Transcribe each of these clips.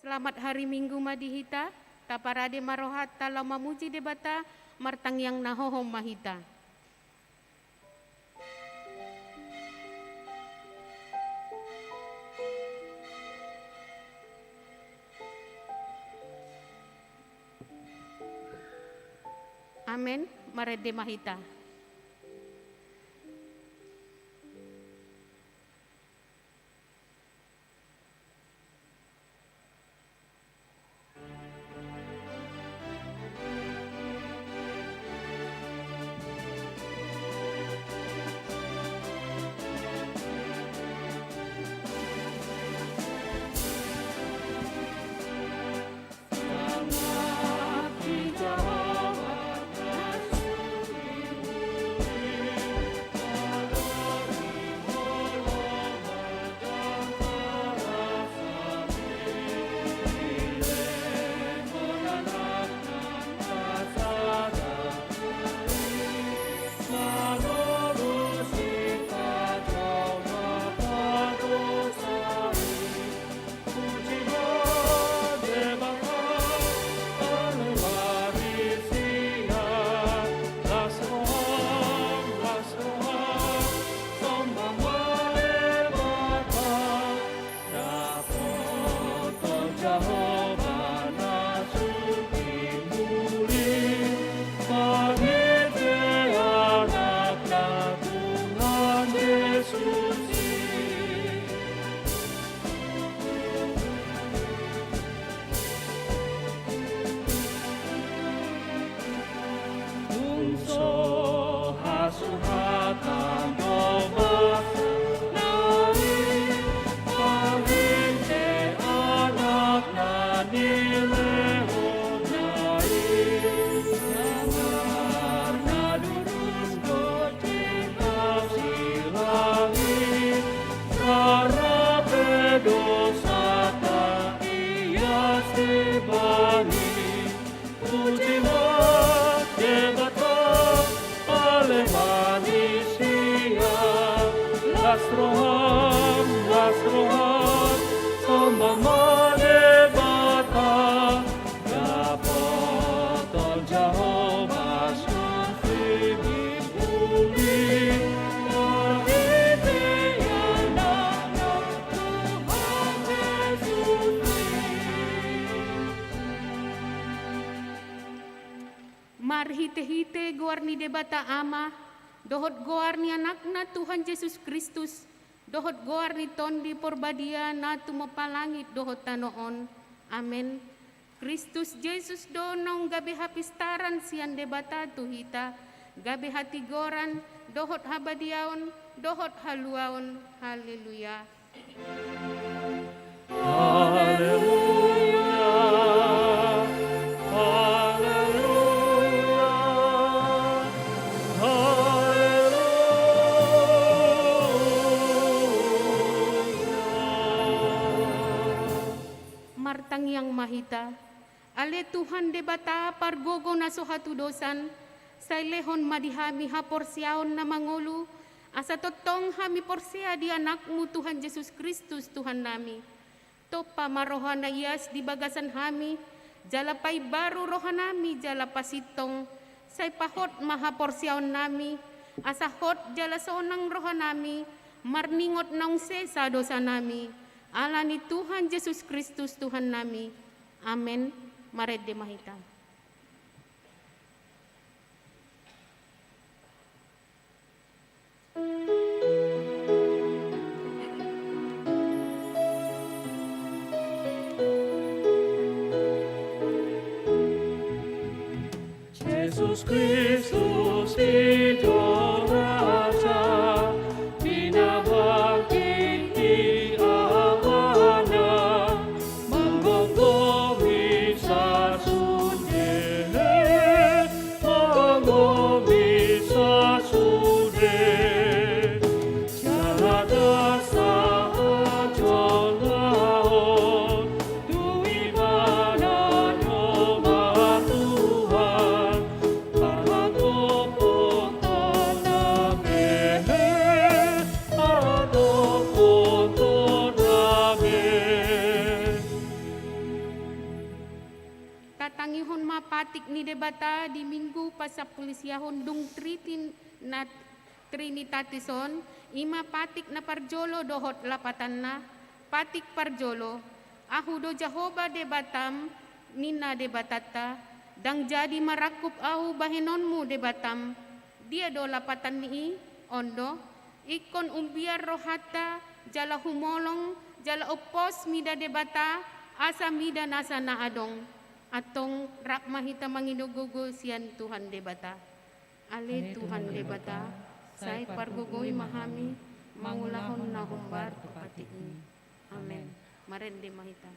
Selamat hari Minggu madihita, taparade marohat talau mamuji debata, martang yang nahohom mahita. Amen, marede mahita. Marhite-hite goarni debata ama, dohot goarni anakna Tuhan Yesus Kristus, dohot goarni tondi porbadia na tumapalangit dohot tanoon. Amen. Kristus Yesus donong gabe hapistaran sian debata tuhita, gabe hati goran, dohot habadiaon, dohot haluaon. Haleluya. Haleluya. Martang yang mahita, ale Tuhan debata pargogo na sohatu dosan, sa lehon madihami haporsiaon na mangulu, asa totong hami porsia di anakmu Tuhan Yesus Kristus Tuhan nami. Topa marohan na iyas di bagasan hami, jalapay baru rohanami jalapasitong, say pahot mahaporsiaon nami, asa hot jalasonang rohanami, marningot naung sesa dosa nami. Allah ni Tuhan Yesus Kristus Tuhan nami. Amen. Marede mahita. Yesus Kristus Hidup Raja, pinahagi di awana, menggonggomi sasude, menggonggomi sasude, jaga sahaja dui mana nyoma Tuhan, parang kopong tatangihon mapatik ni debata di minggu pasapulisyahon dung Trinitateson, ima patik na parjolo dohot lapatan na, patik parjolo, ahu do Jehovah debatam, nina debatata, dang jadi marakup ahu bahenonmu debatam, dia do lapatan ni ondo, ikon umbiar rohata, jala humolong, jala opos mida debata, asa mida nasa naadong, atong rakmahita manginugugo siyan Tuhan debata. Ale Tuhan debata, say pargugoy mahami, mangulahon na humbar tupatiin. Amen. Marende mahita.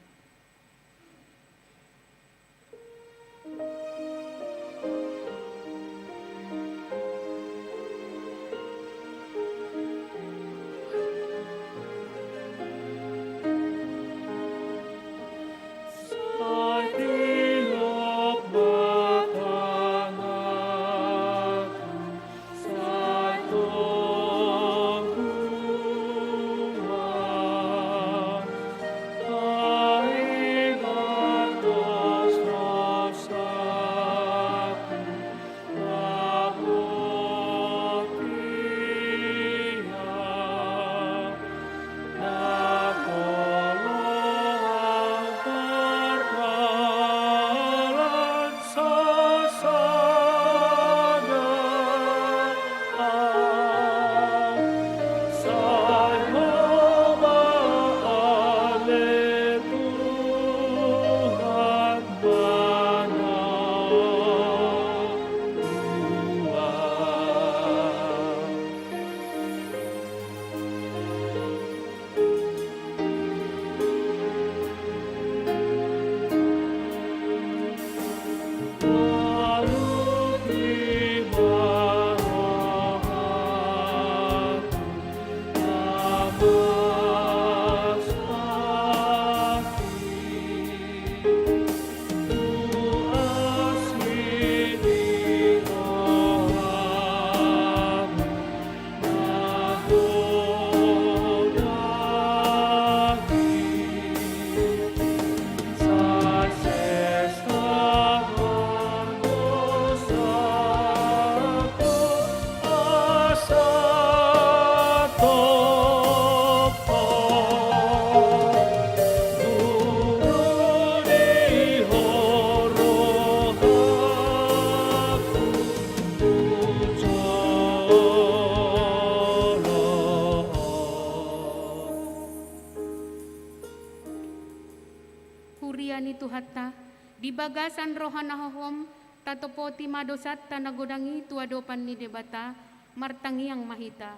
Hurian itu hatta, di bagasan rohanahom, tatopoti madosat tanagodangi tuadopan ni debata, martangiang mahita.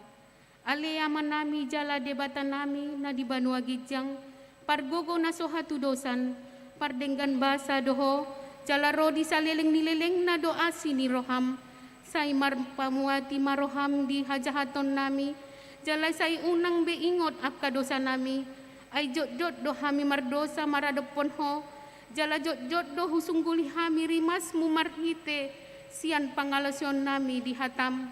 Aleyaman nami jala debata nami na di Banua Gijang, pargogo na sohatu dosan, pardenggan basa doho, jala rodi saliling nilileng na doa sini roham, say pamuati maroham di hajahaton nami, jala say unang beingot akka dosa nami, ay jot-jot do hami mardosa maradopon ho, jala jot-jot do husungguli hami rimas mumarhite, siyan pangalasyon nami di hatam.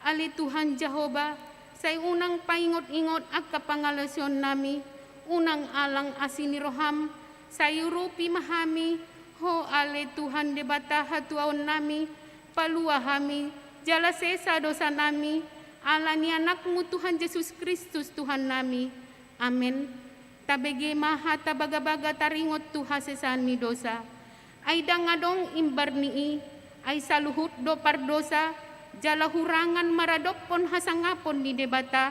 Ali Tuhan Jehovah, say unang paingot-ingot akka pangalasyon nami, unang alang asini roham, say rupi mahami, ho ale Tuhan debata hatuaon nami, palua hami, jala sesa dosa nami, ala ni anakmu Tuhan Yesus Kristus Tuhan nami. Amin. Tabege maha tabaga-baga taringot tu hasesan ni dosa. Ay dangadong imbar nii, ay saluhut do pardosa, jala hurangan maradopon hasangapon ni debata,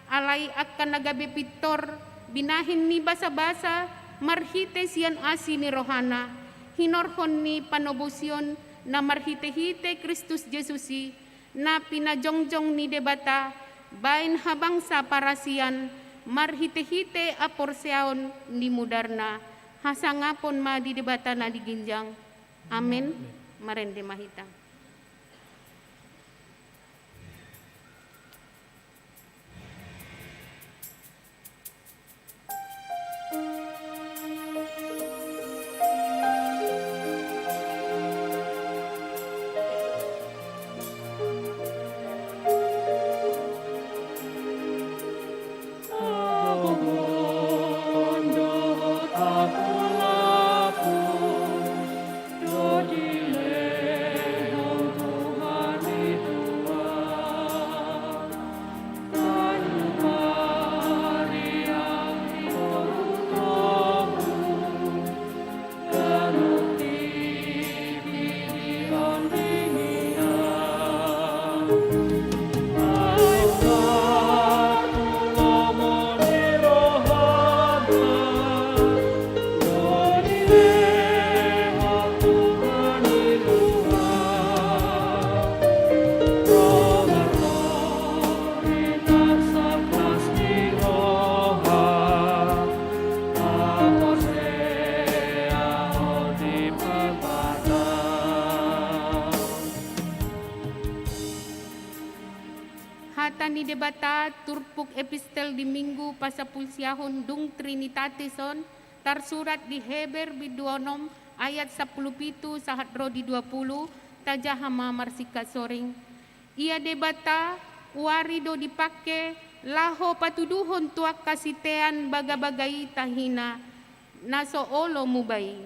alay akan nagabi pitor, binahin ni basa-basa, marhite siyan asi ni rohana, hinorhon ni panobosyon, na marhite-hite Kristus Jesusi, na pinajongjong ni debata, bain habang sa parasian, marhite-hite aporsyaon ni mudarna, hasangapon ma di debata na diginjang. Amen. Marende mahita. debata turpuk epistel di minggu pasapulsiahon dung Trinitateson tersurat di Heber biduonom ayat 17 sahat rodi 20 tajahama marsika soring. Ia debata warido dipake laho patuduhon tuak kasitean baga-bagai tahina naso olo mubai.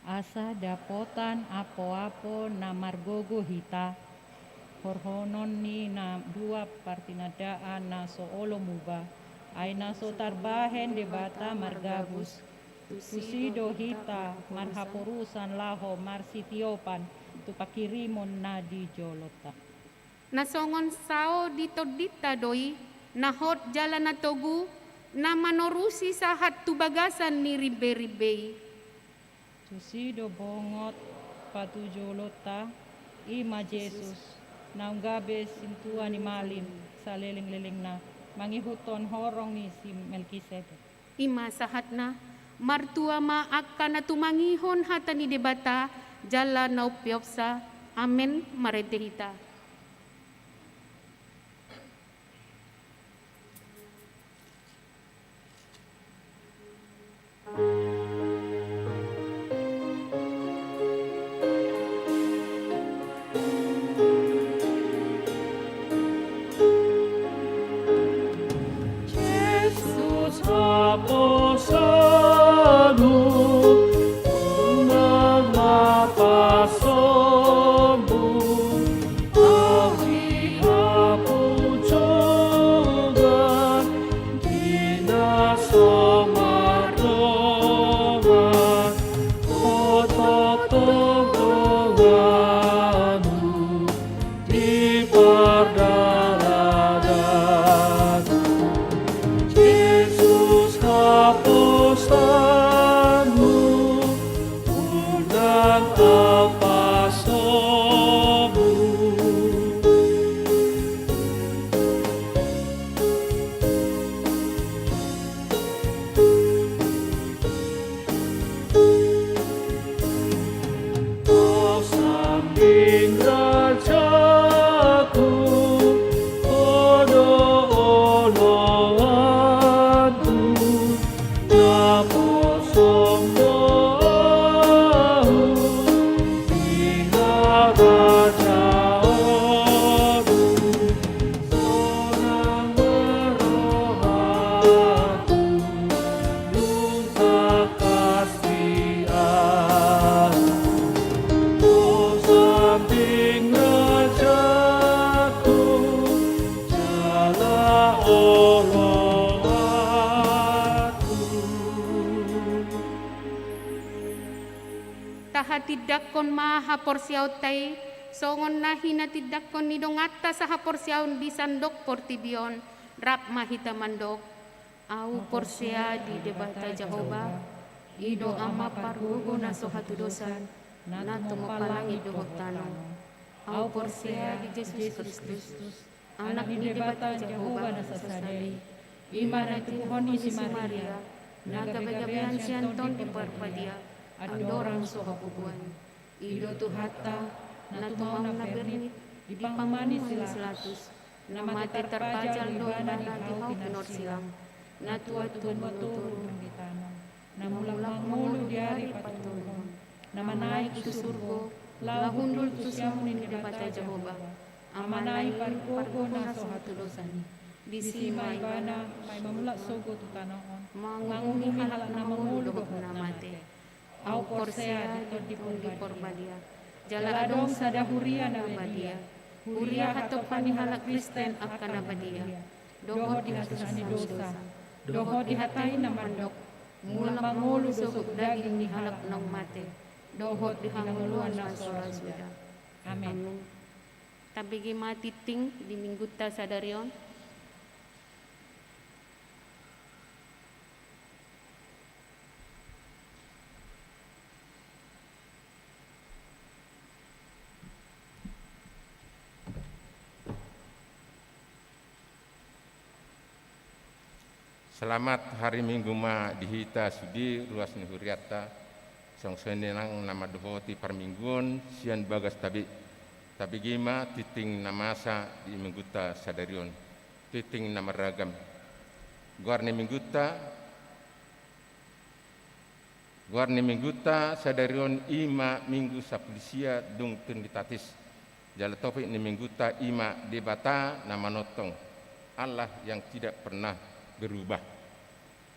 Asa dapotan apo-apo na margogo hita horhonon ni na dua partinadaan na soolo muba ay naso tarbahen debata margabus tusido hita marhapurusan laho marsitiopan tupakirimon na di jolota. Nasongon sao dito dita doi nahot jalan na togu na manorusi sahat tubagasan ni ribe-ribe. Tusido bongot patujolota ima Jesus na gabe sintua ni malim sa leling-leling na mangihuton horong ni si Melkisedek. Ima sahat na martua maaka na tumangihon hata ni debata jala na upyopsa. Amen maredehita. Tahatidak kon maha porsiaw tay songon nahi natidak kon nidongata sa haporsiaw di sandok portibion rap mahita mandok au porsia di debata Jehovah ido ama pargugo na sohatu dosan nato mapalangi dohot tanong au porsia di Jesus Kristus anak ni debata Jehovah na sasadai ima na tukuhoni si Maria nagabegabean si Anton di Parpadia adorang sohapubuan ido tuhata na tumau na bernit di pangmani silatus na mati terpajal doa na dihau pinor silang na tuatun maturun di tanah na mulang mulu di hari paturun na manaik ke surgo lahundul tusiam ni debata Jehovah amanai pargogo na sohatu dosani disimai bana may mamulak sogo tu tanaon mangumi halak na mangulu na mate au porsea di porbadia jala adong sada huria na badia huria hatop pani halak Kristen akan badia doho di hatusani dosa doho di hatai na mandok mula mangulu dosok daging ni halak nang mate doho di hanguluan na sora suda. Amen. Tabigi matiting di mingguta sadarion. Selamat hari Minggu ma dihita sudi ruas ni huriata song senenang nama dohoti parminggun sian bagas tabi gima titing namasa di mingguta sadarion titing na maragam. Guarne mingguta sadarion ima minggu sapulisia dung tunditatis. Jala topik ni mingguta ima debata na manotong. Allah yang tidak pernah berubah.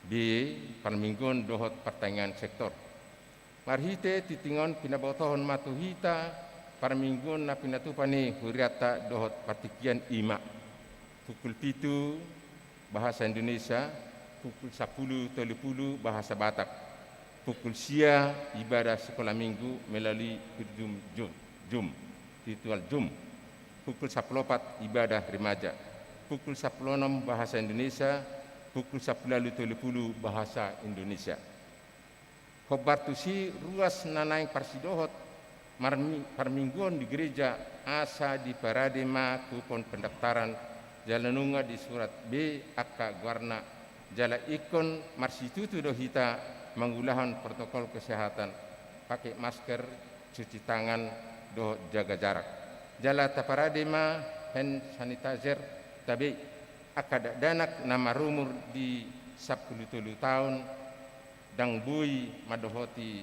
Di parminggon dohot pertanyaan sektor. Marhite titingon pinabotohon matuhita parminggon na pinatupani huriata dohot partikian ima. Pukul 7 bahasa Indonesia, pukul 10.30 bahasa Batak. Pukul sia ibadah sekolah minggu melalui Zoom. Ritual Zoom. Pukul 14 ibadah remaja. Pukul 16 bahasa Indonesia, pukul 10.30 bahasa Indonesia. Khobar tusi ruas nanaing parsidohot parmingguan di gereja asa di paradema kupon pendaftaran jalanunga di surat B akka guarna jala ikon marsitutu dohita mengulahan protokol kesehatan pakai masker, cuci tangan, do jaga jarak. Jala taparadema hand sanitizer tabi akada danak nama rumur di 10 tahun dang bui madohoti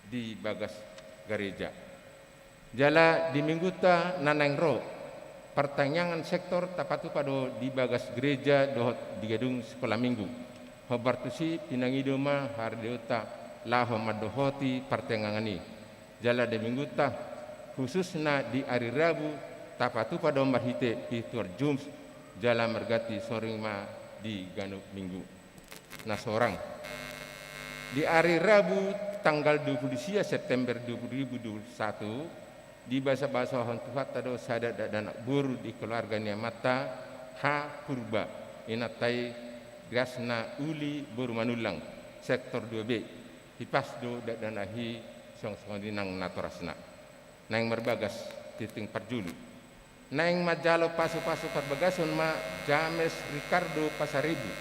di bagas gereja. Jala di mingguta nanang ro pertanyaan sektor tapatu pado di bagas gereja dohot di gedung sekolah minggu. Hobartusi pinangidoma hardeota laho madohoti pertanyaan ini. Jala di mingguta khususna di hari Rabu tapatu pado marhite pitur jums jala mergati soring ma di ganu minggu. Nah seorang di hari Rabu tanggal 20 September 2021 di bahasa Tuhan tado sada dan buru di keluarga mata ha purba inatai gasna uli buru manulang sektor 2B hipasdo dan ahi song dinang naturasna nang merbagas titing parjulu nang majalo pasu-pasu perbagason ma James Ricardo Pasaribu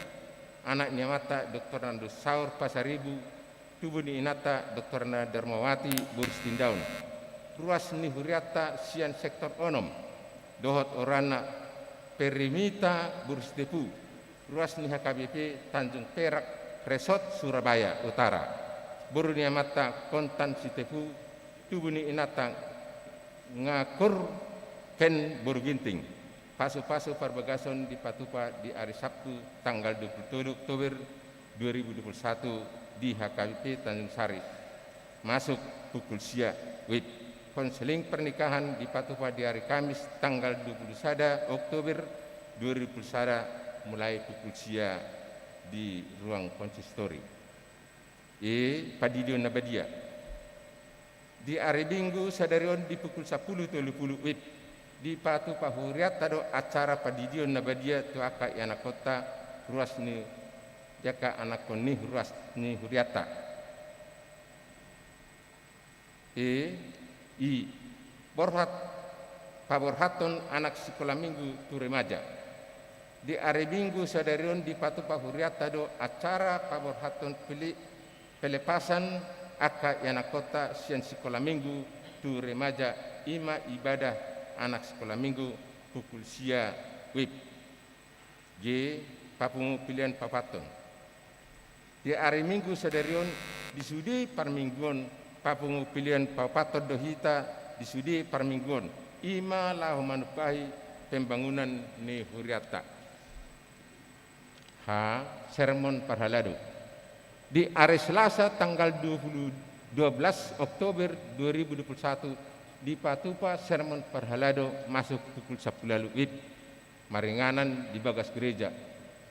anaknya mata Dr. Nando Saur Pasaribu tubuh ni inata Dr. Darmawati Burstindaun ruas ni huriata sian sektor onom dohot orana perimita Burstepu ruas ni HKBP Tanjung Perak Resort Surabaya Utara burunya mata kontan sitepu tubuh ni inata ngakur ken Burginting pasu-pasu perbagason di Patupa di hari Sabtu tanggal 27 Oktober 2021 di HKBP Tanjung Sari masuk pukul sia wib konseling pernikahan di Patupa di hari Kamis tanggal 21 Oktober 2021 mulai pukul sia di ruang konsistori Padidio Nabadia di hari Minggu sadarion di pukul 10.30 wib di Patupa Huriat tado acara Padidio Nabadia tu aka yana kota ruas ni jaka anak koni ruas ni huriata paborhaton anak sekolah minggu tu remaja di hari Minggu sadarion di Patupa Huriata do acara paborhaton pelepasan aka yana kota sian sekolah minggu tu remaja ima ibadah anak sekolah minggu pukul sia wib papungu pilihan papaton di hari Minggu sadarion disudi parmingguan papungu pilihan papaton dohita disudi parmingguan ima lahu manupahi pembangunan ni huriata sermon parhaladu di hari Selasa tanggal 12 Oktober 2021 di Patupa sermon parhalado masuk pukul 10 wib maringanan di bagas gereja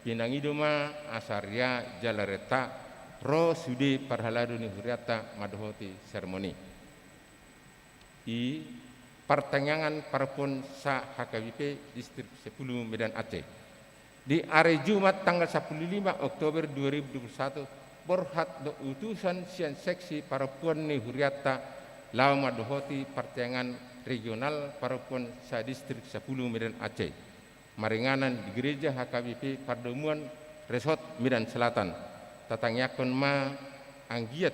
pinangidoma asarya jalareta ro sudi parhalado ni huriata madohoti sermoni i pertanyaan parpon sa HKBP distrik 10 Medan Aceh di hari Jumat tanggal 15 Oktober 2021 borhat do utusan sian seksi parpon ni huriata lau madohoti pertanyaan regional parpon sa distrik 10 Medan Aceh maringanan di gereja HKBP Pardemuan Resort Medan Selatan tatangyakon ma anggiat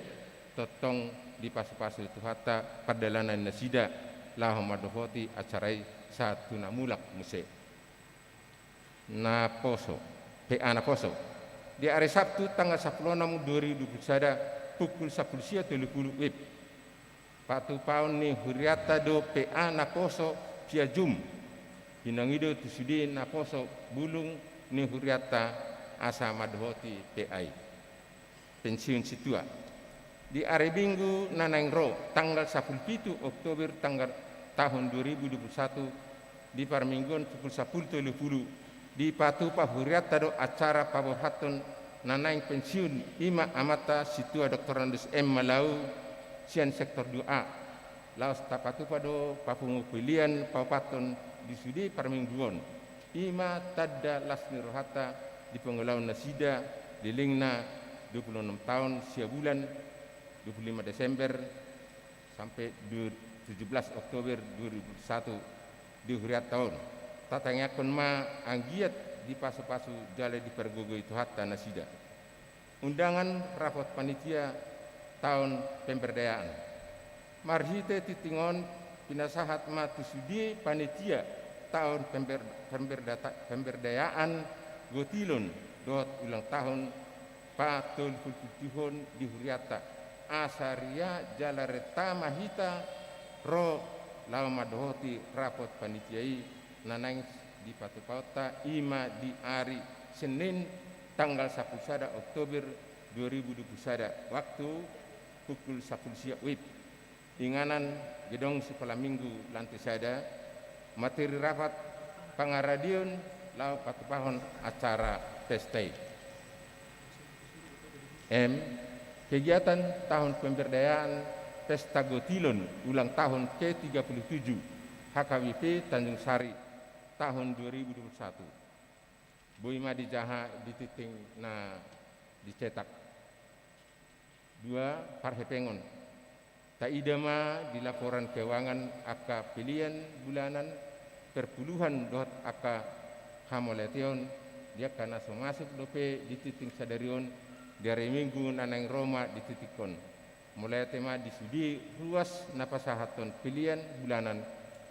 totong di pasu-pasu tuhata perdalanan nasida lahu madohoti acarai satu namulak muse Naposo, PA Naposo. Di hari Sabtu tanggal 16/2021 pukul 10.30 WIB. Patu paun ni huriata do PA Naposo pia jum. Hinangido tusudi Naposo bulung ni huriata asa madhoti PI. Pensiun situa. Di hari Minggu nanang ro tanggal 17 Oktober tahun 2021 di Parminggon pukul 10.30 di Patu Pahuriata do acara pabohaton nanang pensiun Ima Amata situa Dr. Andus M. Malau sian sektor 2A laos tapatu pado papungu pilihan papaton di sudi Parminggon Ima Tadda Lasmi Rohata di Pengelau Nasida di Lingna 26 tahun sia bulan 25 Desember sampai 17 Oktober 2001 di huriat tahun. Tatangnya kon ma anggiat di pasu-pasu jale di pergogo itu hatta nasida. Undangan rapot panitia tahun pemberdayaan. Marhite titingon pinasahat matusudi panitia tahun pemberdayaan gotilon dot ulang tahun patul putihon di huriata. Asaria jalareta mahita ro lama dohoti rapot panitiai nanang di Patupauta Ima di hari Senin tanggal 11 Oktober 2021 waktu pukul 10 siang WIB. Inganan gedong sekolah minggu lantai sada materi rapat pangaradion lau patupahon acara pesta. Kegiatan tahun pemberdayaan Pesta Gotilon ulang tahun ke-37 HKWP Tanjung Sari tahun 2021. Boima di Jaha di titing na dicetak. 2 Parhepengon. Taidama di laporan keuangan aka pilihan bulanan perpuluhan dot aka hamoletion dia karena masuk dope di titing sadarion dari minggu nanang Roma di titikon. Mulai tema di sudi ruas napasahaton pilihan bulanan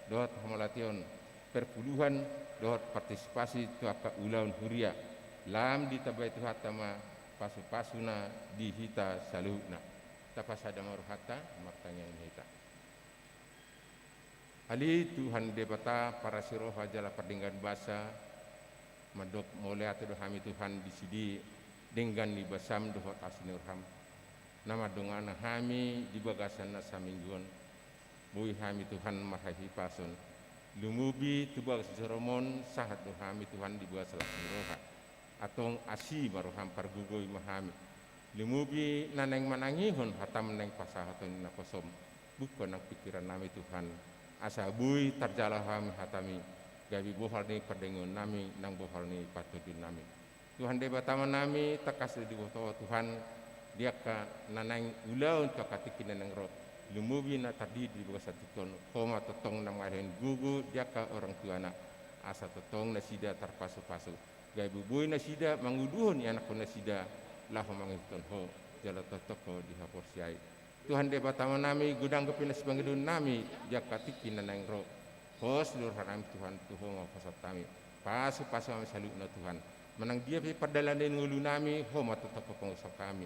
dot hamoletion perpuluhan dot partisipasi tuaka ulaun huria lam ditabai tu hatama pasu-pasuna di hita saluna tapasada maruhata maktanya hita ali Tuhan debata para siroha jala perdinggan basa madok mulai atu hami Tuhan di sidi dengan di basam dohot asinurham nama dongana hami di bagasan na saminggon bui hami Tuhan marhahi pason lumubi tubag seromon sahat do hami Tuhan di bagas roha atong asi maruham pargugoy mahami lumubi naneng manangihon hatam neng pasahaton na kosom bukan ang pikiran nami Tuhan asa bui tarjala hami hatami gabi bohal ni perdengon nami nang bohal ni patudin nami Tuhan debatama nami takas di bawah Tuhan dia ka nanang ulau untuk katikin nang roh lumubi na tadi di bawah satikon koma totong nang ngahen gugu dia ka orang tuana asa totong nasida tarpasu-pasu gay bubuy nasida manguduhon ya anak nasida laho mangiton ho jala totoko di hapor siay Tuhan debatama nami gudang kepinas bangidun nami dia katikin nang roh hos lur haram Tuhan tuhong fasat kami pasu-pasu kami salutna Tuhan menang dia pi perdalanin ngulu nami ho matotoko pengusap kami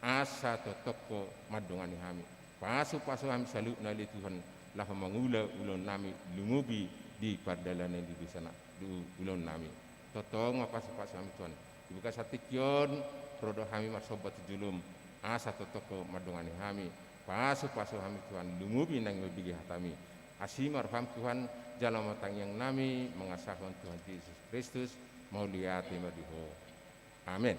asa totoko madongani kami pasu-pasu kami salutna li Tuhan lah mangula ulon nami lumubi di perdalanin di sana di ulon nami totong pasu-pasu kami Tuhan dibuka satikyon rodo kami masobat julum asa totoko madongani kami pasu-pasu kami Tuhan lumubi nang lebih hatami asimar ham Tuhan jalan matang yang nami mengasahkan Tuhan Yesus Kristus mau lihat madiho. Amin.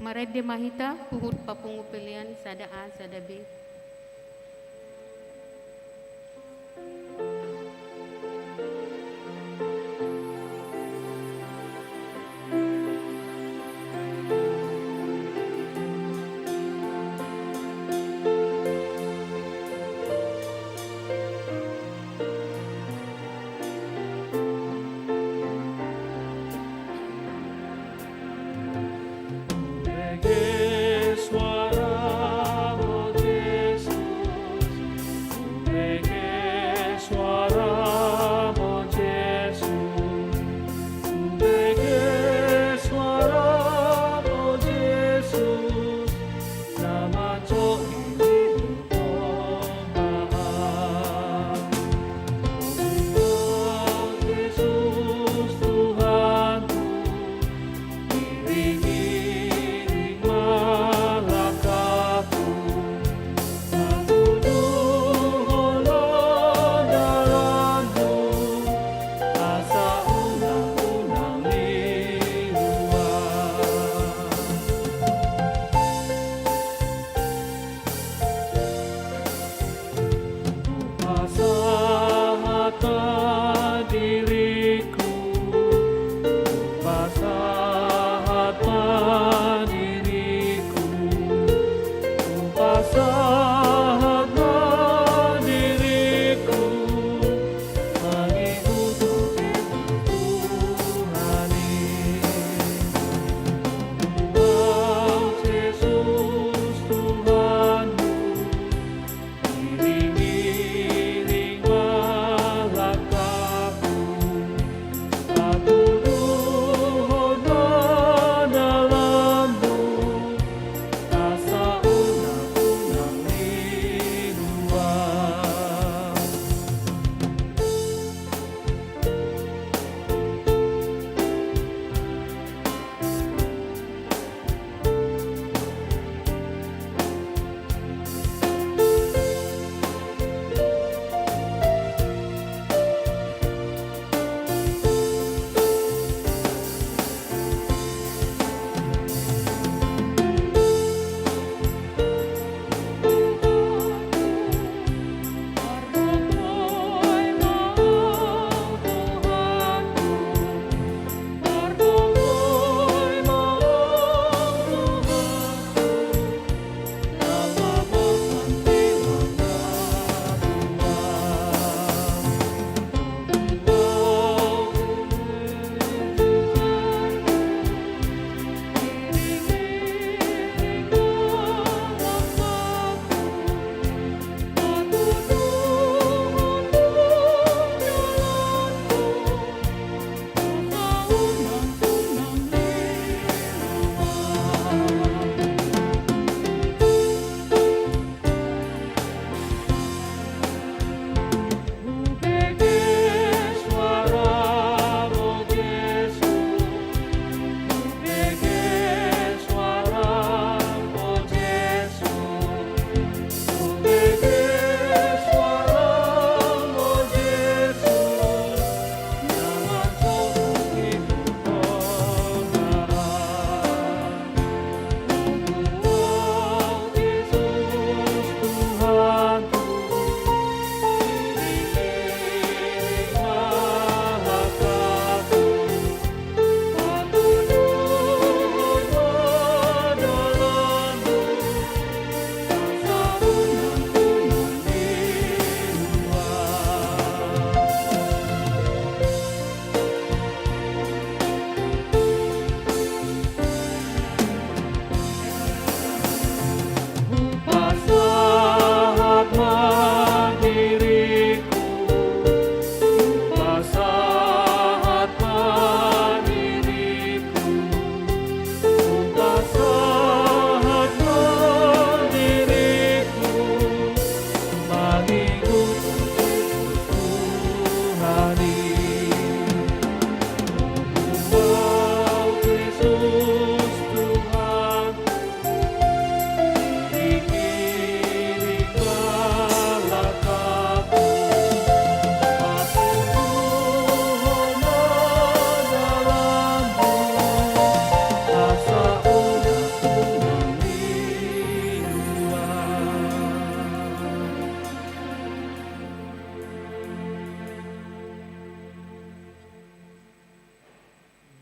Mared de mahita puhut papungu pilihan sada A sada B. Reggae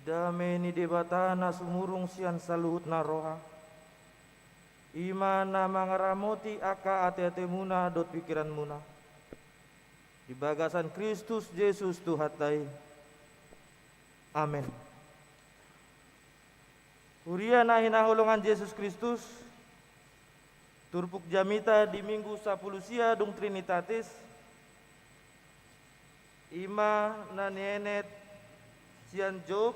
Dame ni debatana sumurung sian saluhut na roha. Ima na mangaramoti aka ate-ate muna dot pikiran muna. Di bagasan Kristus Yesus Tuhatai. Amin. Huria na hinahulungan Yesus Kristus. Turpuk jamita di minggu 10 sia dung Trinitatis. Ima na nienet sian Job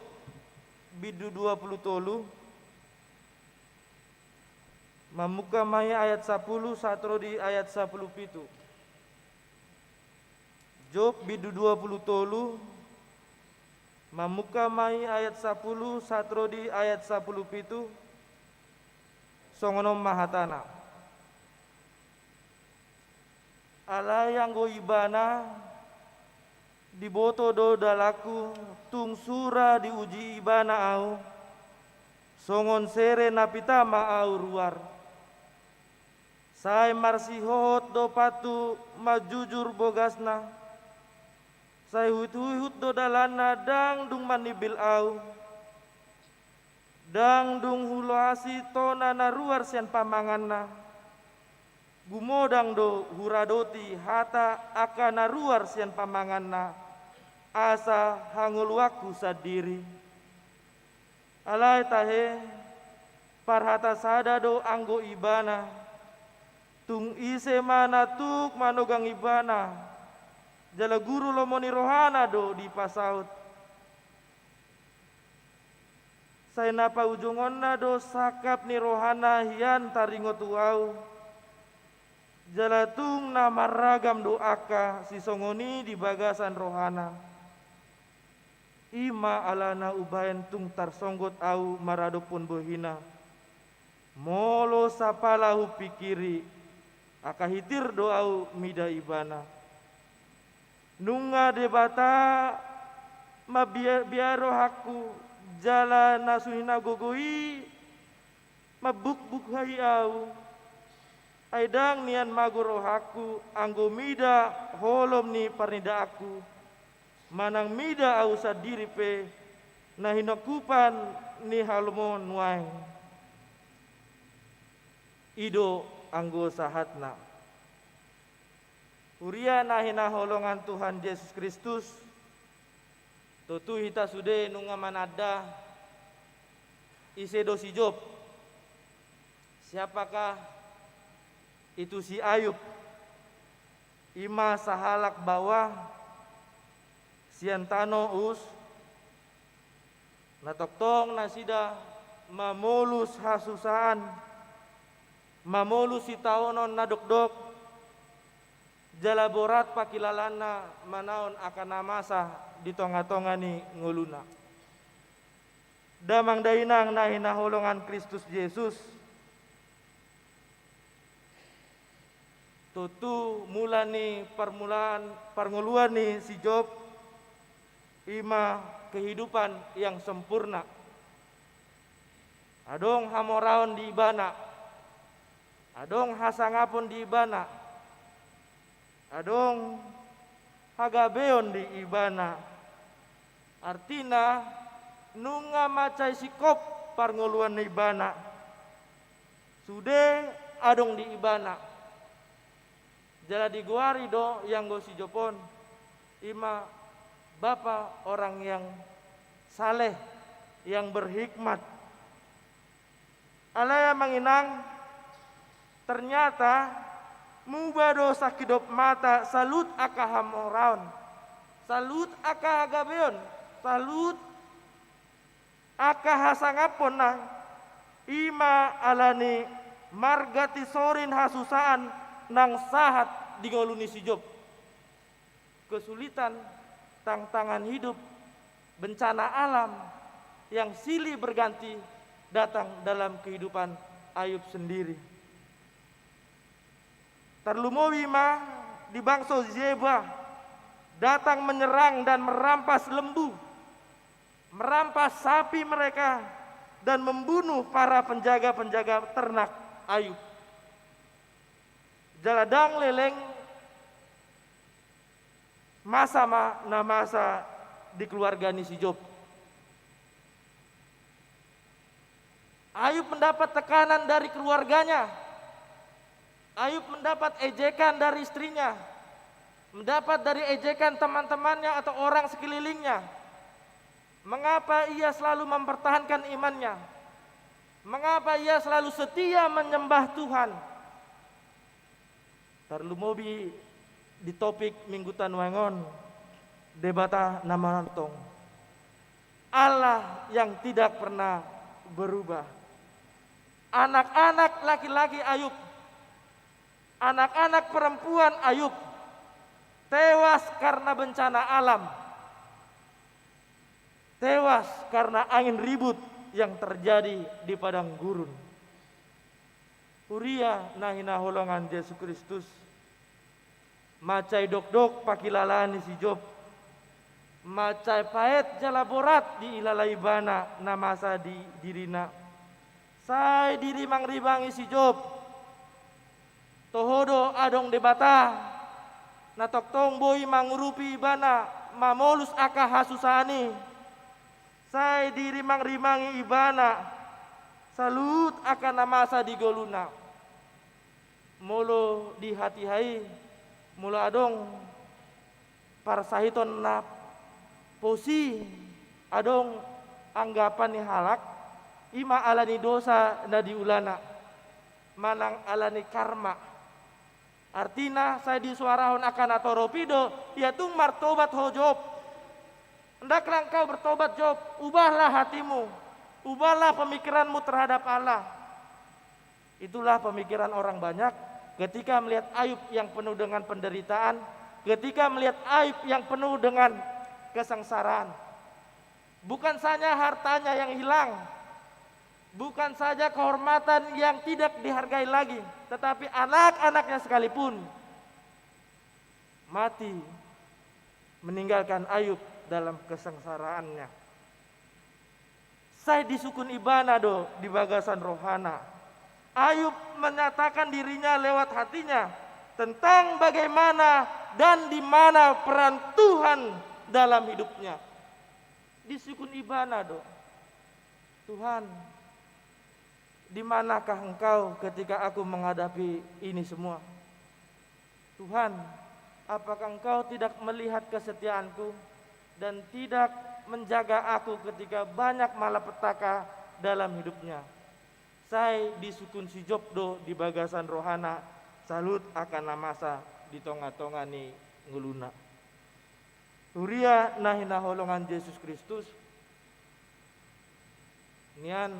bidu 20 tolu. Mamuka maya ayat 10 satro di ayat 10 pitu. Job bidu 20 tolu. Mamuka mai ayat 10 satro di ayat 10 pitu. Songonom mahatana. Alayang go ibana diboto do dalaku tung sura diuji ibana au songon sere napitama au ruar sai marsihohot do patu majujur bogasna sai huit do dalana dang dung manibil au dang dung huloasi tona na ruar sian pamanganna gumodang do huradoti hata akana ruar sian pamanganna asa hanguluaku sadiri alai tahe parhata sada do anggo ibana tung ise mana tuk manogang ibana jala guru lomoni rohana do di pasaut sai napa ujungonna do sakap ni rohana hian taringo tuau jalatung nama ragam doaka si songoni di bagasan rohana ima alana ubayan tung tarsonggot au maradopun bohina molo sapalahu pikiri akahitir doau mida ibana nunga debata mabiaro haku jala nasuhina gogoi mabuk-buk hai au aidang nian magoro haku anggo mida holom ni parnida aku manang mida au sadiri pe na hinokupan ni halmon wae ido anggo sahatna uria na hinaholongan Tuhan Yesus Kristus tutu hita sude nunga manada ise dosi Job siapakah itu si Ayub ima sahalak bawah siantano us natoktong nasida mamolus hasusaan mamolus si taonon nadokdok jalaborat pakilalana manaon akan namasa di tonga-tonga ni nguluna damang dainang nahinahulungan Kristus Yesus tutu mula ni permuluan ni si Job ima kehidupan yang sempurna adong hamoraon di ibana adong hasangapon di ibana adong hagabeon di ibana artina nunga macai sikop parnguluan ni ibana sude adong di ibana jala diguari do yang go si Jopon ima bapa orang yang saleh yang berhikmat alaya manginang ternyata mubado sakidop mata salut aka hamoraon salut aka hagabeon salut aka hasangapon na ima alani margati sorin hasusaan nang sahat di ngoluni si Job kesulitan tantangan hidup bencana alam yang silih berganti datang dalam kehidupan Ayub sendiri terlumowi mah di bangsa Zeba datang menyerang dan merampas lembu merampas sapi mereka dan membunuh para penjaga-penjaga ternak Ayub jaladang leleng masa di keluarga ni si Job Ayub mendapat tekanan dari keluarganya. Ayub mendapat ejekan dari istrinya. Mendapat dari ejekan teman-temannya atau orang sekelilingnya. Mengapa ia selalu mempertahankan imannya? Mengapa ia selalu setia menyembah Tuhan? Tarlumobi di topik minggu tanuangon debata nama nantong. Allah yang tidak pernah berubah. Anak-anak laki-laki Ayub, anak-anak perempuan Ayub tewas karena bencana alam. Tewas karena angin ribut yang terjadi di padang gurun. Uria nahina holongan Yesus Kristus. Macai dok-dok pakilalani si Job. Macai paet jalaborat di ilalaibana namasa di dirina. Sai dirimang-rimangi si Job. Tohodo adong debata. Natoktong boy mangurupi ibana mamolus aka hasusani. Sai dirimang-rimangi ibana. Salut akan namasa di goluna. Molo di hati-hai. Mula adong parsahiton na posi adong anggapan ni halak ima alani dosa na diulana manang alani karma. Artina saya disuarahon akan atoropido ya tung martobat ho Job. Hendaklah engkau bertobat Job, ubahlah hatimu, ubahlah pemikiranmu terhadap Allah. Itulah pemikiran orang banyak ketika melihat Ayub yang penuh dengan penderitaan, ketika melihat Ayub yang penuh dengan kesengsaraan. Bukan saja hartanya yang hilang, bukan saja kehormatan yang tidak dihargai lagi, tetapi anak-anaknya sekalipun mati meninggalkan Ayub dalam kesengsaraannya. Saya disukun ibana do di bagasan rohana. Ayub menyatakan dirinya lewat hatinya tentang bagaimana dan di mana peran Tuhan dalam hidupnya. Disukun ibana do. Tuhan, di manakah engkau ketika aku menghadapi ini semua? Tuhan, apakah engkau tidak melihat kesetiaanku dan tidak menjaga aku ketika banyak malapetaka dalam hidupnya? Saya disukun si Job do di bagasan rohana salut akan namasa di tonga-tonga ni nguluna. Uria nahina holongan Yesus Kristus. Nian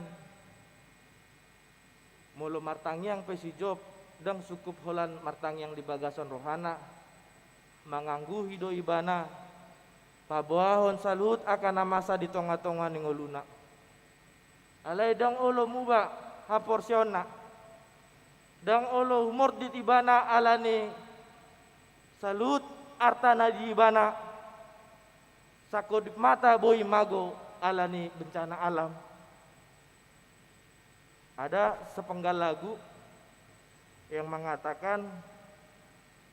mulu martangyang pe si Job dang sukup holan martangyang di bagasan rohana manganggu hido ibana pabuahon salut akan namasa di tonga-tonga ni nguluna. Alay dang ulo muba haporsiona dang ulo humor di tibana alani salut artana di ibana sakodip mata boy mago alani bencana alam. Ada sepenggal lagu yang mengatakan,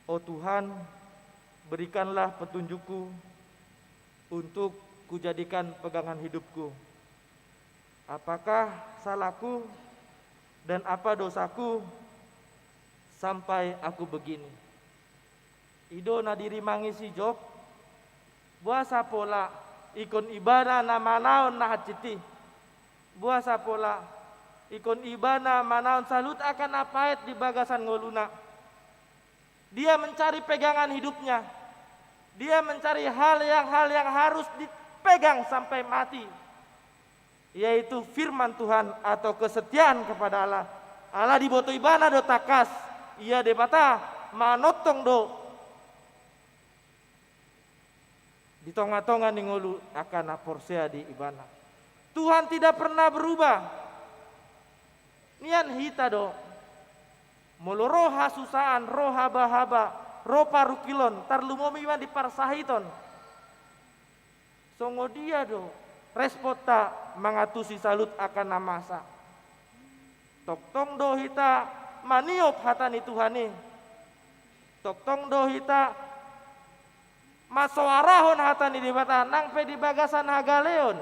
"Oh Tuhan, berikanlah petunjukku untuk kujadikan pegangan hidupku. Apakah salahku dan apa dosaku sampai aku begini?" Ido nadiri mangi si Job, buasa pola ikon ibadah nama naon nahaciti, buasa pola ikon ibana manaon salut akan apait di bagasan ngoluna. Dia mencari pegangan hidupnya. Dia mencari hal yang harus dipegang sampai mati, yaitu firman Tuhan atau kesetiaan kepada Allah. Allah di boto ibana do takas, ia debata manotong do di tonga-tonga ningolu akan aporsea di ibana. Tuhan tidak pernah berubah. Nian hita do mulu roha susaan, roha bahaba, ropa rukilon, tarlumomiwan di parsahiton. Songo dia do respota mangatusi salut akan namasa. Toktong do hita maniop hatani Tuhani. Toktong do hita masoarahon hatani di bata nang pe di bagasan hagaleon.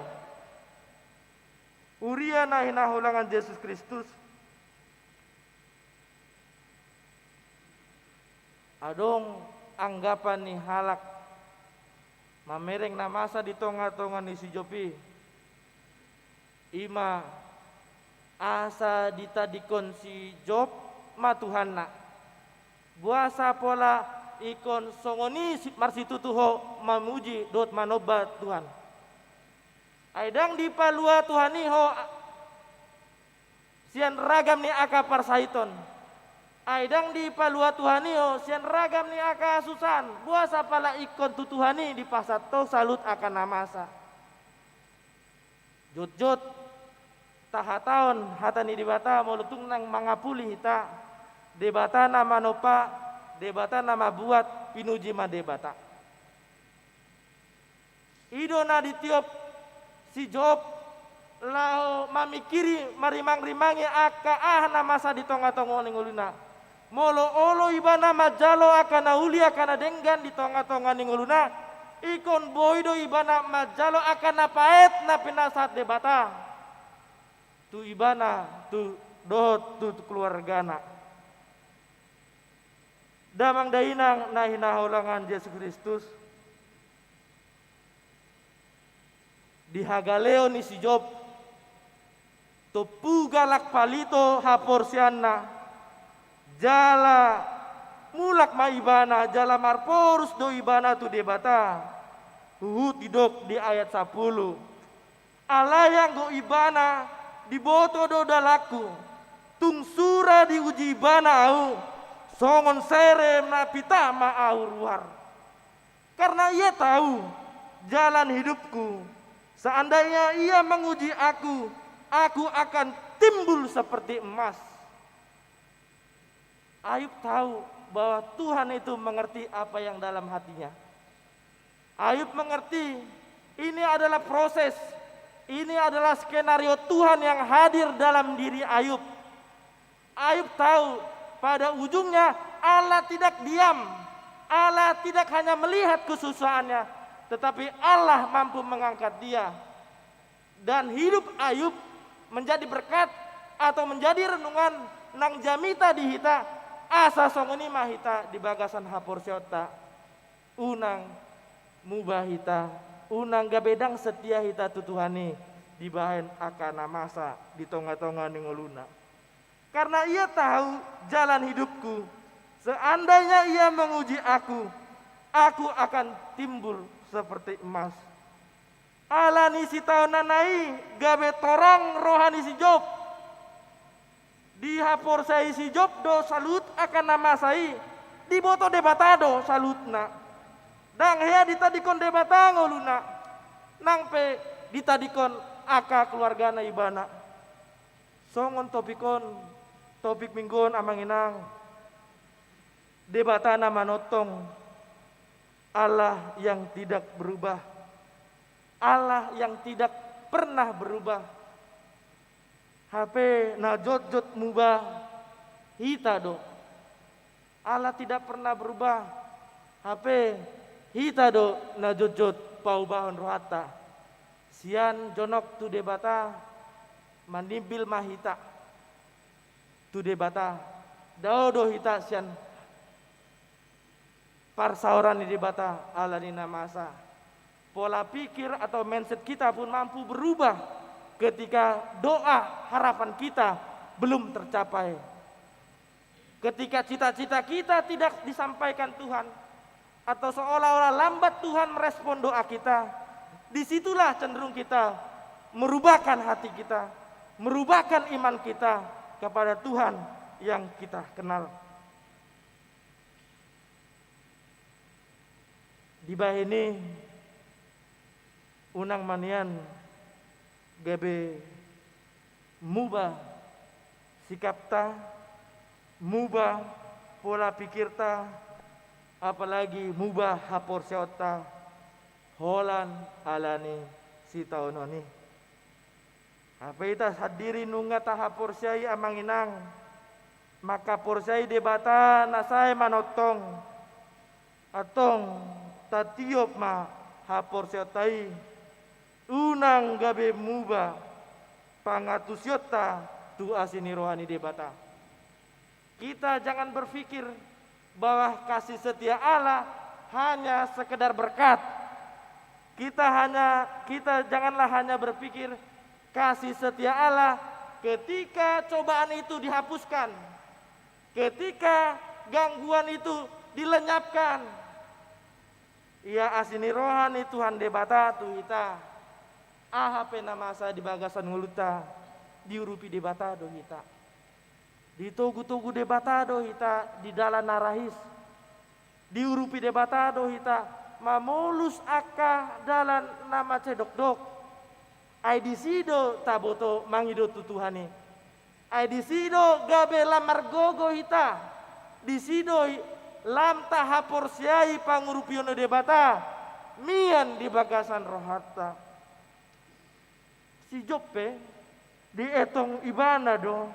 Uria na hinahulangan Yesus Kristus. Adong anggapan ni halak mamereng na masa di tonga-tonga ni si Jopi. Ima asa ditadikon si Job matuhan na. Buasa pola ikon songoni marsitutuho mamuji dot manobat Tuhan. Aidang di palua Tuhani ho sian ragam ni aka parsaiton. Aidang di palua Tuhani ho sian ragam ni aka susan. Buasa pala ikon tutuhani di pasato salut akan namasa. Jot-jot tahataon hatani di bata molutung nang mangapuli hita. Debata nama nopa, debata nama buat pinuji ma debata. Idona ditiup si Job lao mamikiri marimang-rimangi aka nama sa di tonga-tonga ning uluna. Molo-olo ibana majalo akana uli akana denggan di tonga-tonga ning uluna. Ikon boido ibana majalo akana paet na pinasat debata. Tu ibana tu dohot tu keluargana. Damang dainang na hinahulangan Yesus Kristus. Dihagaleo ni si Job. Topu galak palito haporsianna. Jala mulak maibana jala marporus do ibana tu debata. Huhut idok di ayat 10. Alayang go ibana diboto do dalaku. Tungsura diuji ibana au. Songon serem na pita ma'auruar. Karena ia tahu jalan hidupku. Seandainya ia menguji aku akan timbul seperti emas. Ayub tahu bahwa Tuhan itu mengerti apa yang dalam hatinya. Ayub mengerti ini adalah proses. Ini adalah skenario Tuhan yang hadir dalam diri Ayub. Ayub tahu pada ujungnya Allah tidak diam. Allah tidak hanya melihat kesusahannya, tetapi Allah mampu mengangkat dia. Dan hidup Ayub menjadi berkat atau menjadi renungan nang jamita di hita. Asa songoni mahita di bagasan haporsiota. Unang mubah hita. Unang gabedang setia hita tutuhani. Di bahan akana masa di tonga-tonga ningoluna. Karena ia tahu jalan hidupku. Seandainya ia menguji aku akan timbul seperti emas. Allah nisi taunanai gabe torang rohani si Job. Dihapor saya si Job do salut akan nama saya. Diboto debatado salutna. Dang hea ditadikon debata ngoluna. Nang pe ditadikon aka keluarga na ibana. Songon topik minggon amanginang debata nama notong Allah yang tidak berubah, Allah yang tidak pernah berubah. HP na jot mubah hita do Allah tidak pernah berubah. HP hita do na jot paubahon rohata sian jonok tu debata manimbil mahita tu debata daudo hita sian parsauran di debata ala nina masa. Pola pikir atau mindset kita pun mampu berubah ketika doa harapan kita belum tercapai. Ketika cita-cita kita tidak disampaikan Tuhan atau seolah-olah lambat Tuhan merespon doa kita, disitulah cenderung kita merubahkan hati kita, merubahkan iman kita kepada Tuhan yang kita kenal. Di bawah ini unang manian gabe mubah sikapta, mubah pola pikirta, apalagi mubah haporsiota holan alani si taunoni. Apa ita hadiri nunga tahapor siai amanginang. Maka porsiai debata nasai manotong. Atong tatiop ma hapor siatai. Unang gabe muba. pangatusyota tu asini rohani debata. Kita jangan berpikir bahwa kasih setia Allah hanya sekedar berkat. Kita janganlah hanya berpikir kasih setia Allah ketika cobaan itu dihapuskan, ketika gangguan itu dilenyapkan. Ia asini rohani Tuhan debata tu ita. Ahap nama saya di bagasan nguluta diurupi debata do hita. Ditugu-tugu debata do hita di dalam narahis. Diurupi debata do hita mamulus aka dalam nama cedok-dok. Ai disido taboto mangido tutuhani. Ai disido gabe lamar gogo hita. Disido lam tahapor siai pangurupiono debata mian di bagasan rohata. Si Joppe di etong ibana do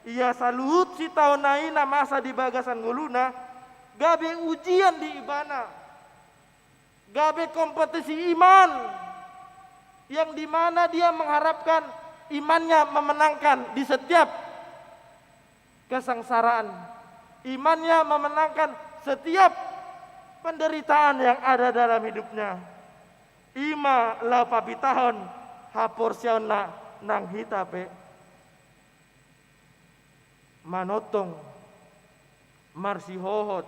ia salut si tahun naina masa di bagasan nguluna gabe ujian di ibana, gabe kompetisi iman yang dimana dia mengharapkan imannya memenangkan di setiap kesengsaraan, imannya memenangkan setiap penderitaan yang ada dalam hidupnya. Ima la papitahon haporsiona nang hitape manotong marsihohot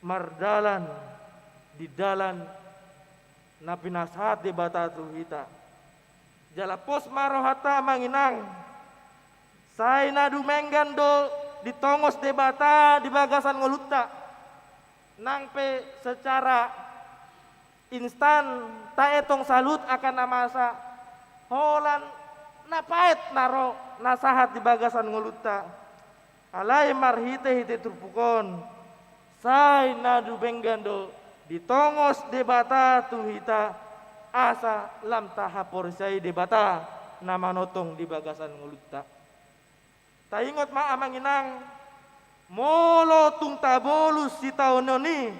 mardalan di dalan napinashat di batatu hita jalapos marohata manginang say nadumenggan do ditongos debata di bagasan ngoluta nang pe secara instan taetong salut akan namasa holan napait naro nasahat di bagasan ngoluta alai marhite hite turpukon say nadu benggando ditongos debata tuhita asa lam tahapor say debata nama notong di bagasan ngoluta taingot ma amanginang molo tung tabolus si taononi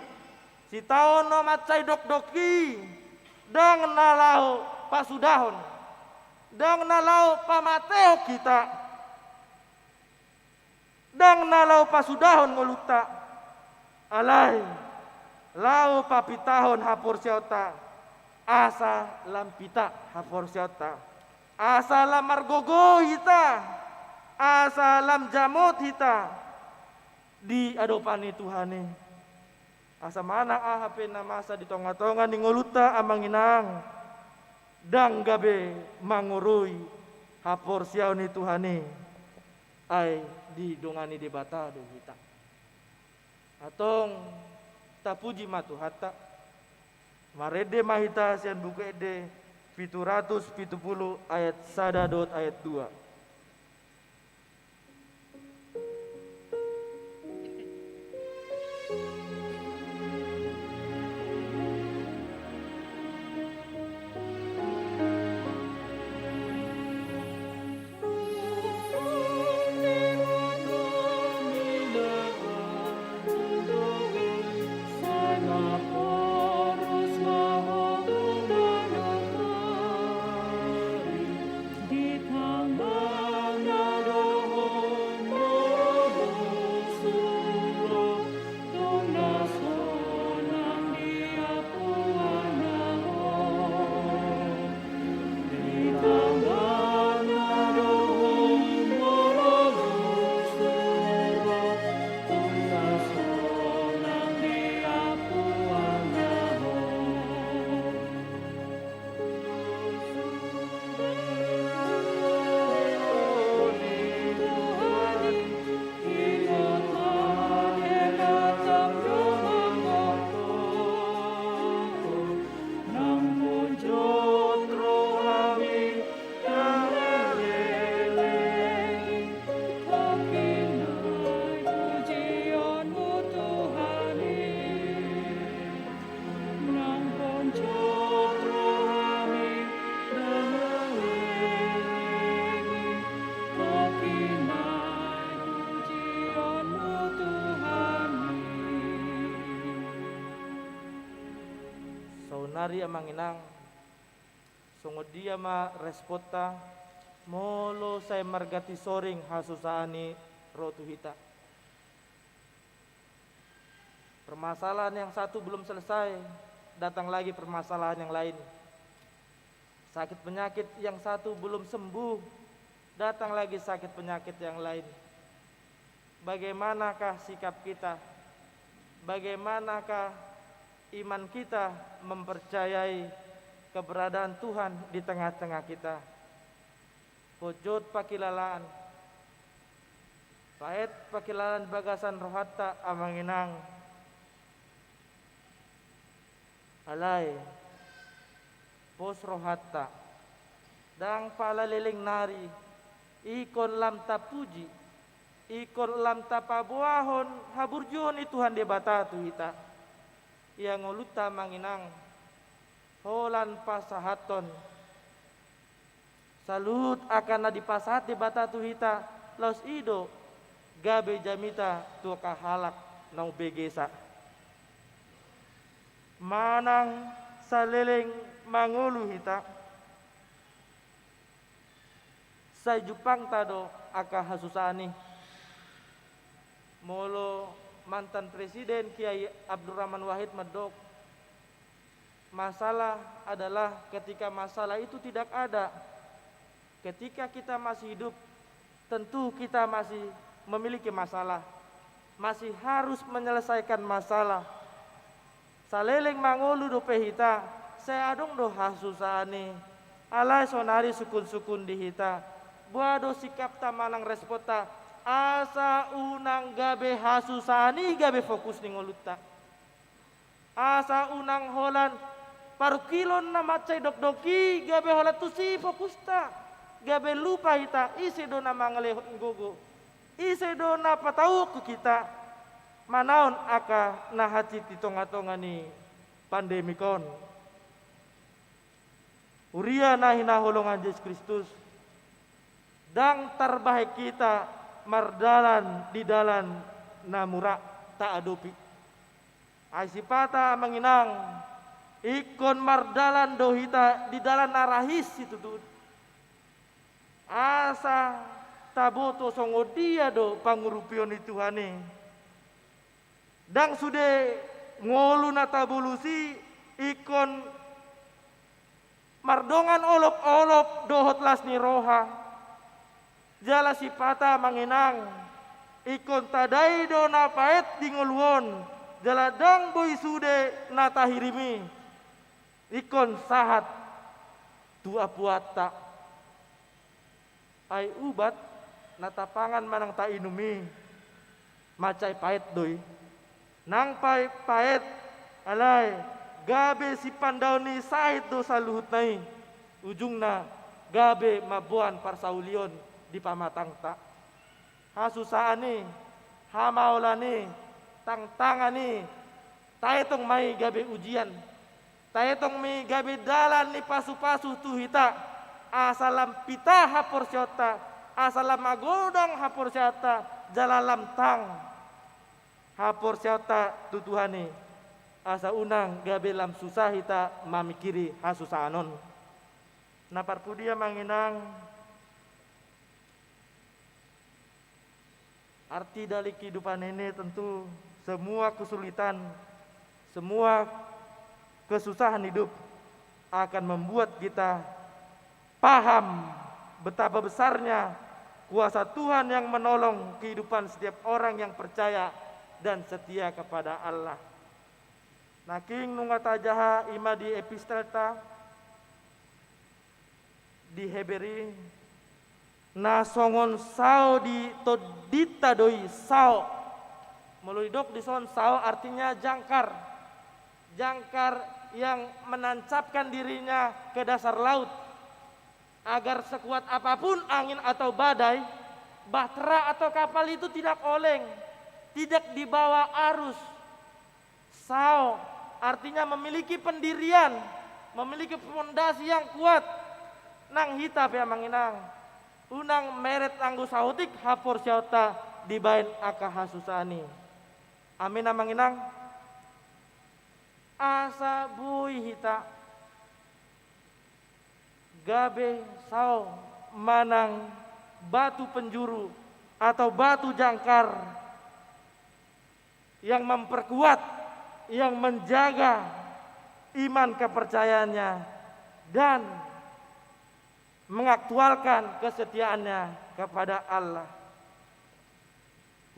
si taono macai dok-doki dang nalau pasudahon dang nalau pamateo kita dang nalau pasudahon ngoluta alai lau papitahon hapor siota asa lampita hapor siota asa lamar gogo hita asa lam jamot hita di adopani Tuhane asa mana ahap namasa di tonga-tonga ni ngoluta amanginang dang gabe mangurui hapor siau ni Tuhane ai di dongani debata do hita atong tapuji matu hatta marede mahita sian buku ede 770 ayat 1 ayat 2. Nari amanginang sungod dia ma respota molo saya margati soring hasusani rotu hita. Permasalahan yang satu belum selesai, datang lagi permasalahan yang lain. Sakit penyakit yang satu belum sembuh, datang lagi sakit penyakit yang lain. Bagaimanakah sikap kita? Bagaimanakah iman kita mempercayai keberadaan Tuhan di tengah-tengah kita? Pojot pakilalaan, paet pakilalaan bagasan rohatta amanginang, alay pos rohatta dang palaliling nari ikon lam tapuji ikon lam tapabuahon haburjon Tuhan de bata tu hita yang ngoluta manginang holan pasahaton salut akan dipasat de bata tu hita los ido gabe jamita tu kahalak nau begesa manang saleleng mangulu hita say Jepang tado aka hasusani molo mantan presiden Kiai Abdurrahman Wahid medok masalah adalah ketika masalah itu tidak ada, ketika kita masih hidup tentu kita masih memiliki masalah, masih harus menyelesaikan masalah. Saleleng mangolu do pehita, saya adong do hasusani, alai sonari sukun-sukun di hita, buado sikap tamanang respota, asa unang gabe hasusani gabe fokus ning ngoluta, asa unang holan parukilon na macay dokdoki gabe holan tusi fokusta, gabe lupa hita, isi do na mangalehot gogo, isi do na patau ku kita. Manaon aka nahati ti tonga-tonga ni pandemikon. Uria nahi naholongan Yesus Kristus. Dang terbaik kita mardalan di dalan namura tak adopi. Aisipata menginang ikon mardalan dohita di dalan narahis itu tuh. Asa taboto songodia do pangurupion itu Tuhane. Dang sude ngolu na tabulusi ikon mardongan olop-olop dohot las ni roha jala sipata manginang ikon tadai do na paet di ngoluon jala dang boy sude na tahirimi ikon sahat tua puata ay ubat na tapangan manang ta inumi macay paet doy nang paet alay gabe si pandau ni sait do sa luhut nai ujung na gabe mabuan parsaulion di pamatang ta hasusaan ni hamaulan ni tang-tangan ni taetong mai gabe ujian taetong mi gabe dalan ni pasu-pasu tuhita asalam pita hapor syota asalam magodang hapor syota jalalam tang hapor syata tutuhani asa unang gabe lam susah hita mamikiri hasusanon naparpudia manginang arti dari kehidupan ini tentu semua kesulitan semua kesusahan hidup akan membuat kita paham betapa besarnya kuasa Tuhan yang menolong kehidupan setiap orang yang percaya dan setia kepada Allah. Naking nungata jaha ima di epistelta di Heberi na songon sao di todita doi sao meludok di son sao artinya jangkar jangkar yang menancapkan dirinya ke dasar laut agar sekuat apapun angin atau badai bahtera atau kapal itu tidak oleng tidak dibawa arus. Sao artinya memiliki pendirian, memiliki fondasi yang kuat. Nang hita ya manginang. Unang meret anggo sautik hapor syauta dibain aka hasusani. Amin manginang. Asa bui hita. Gabe sao manang batu penjuru atau batu jangkar yang memperkuat, yang menjaga iman kepercayaannya dan mengaktualkan kesetiaannya kepada Allah.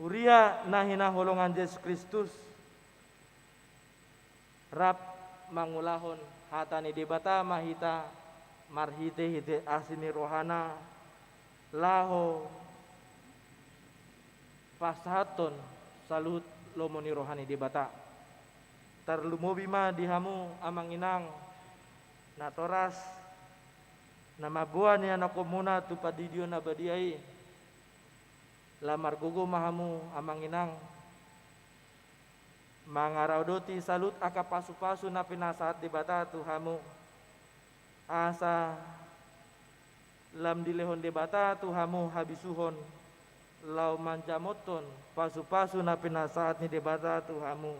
Huria nahina holongan Yesus Kristus rap mangulahon hatani debata mahita marhite hite asini rohana laho pasahaton salut lomoni rohani debata tarlumobima dihamu amang inang natoras nama buan ya nakomuna tu padidio nabadiai lamar gugu mahamu amang inang mangaraudoti salut aka pasu-pasu na pinasahat di bata tuhamu asa lam dilehon di bata tuhamu habisuhon lau manjamoton pasu-pasu na pinasahat ni di bata tuhamu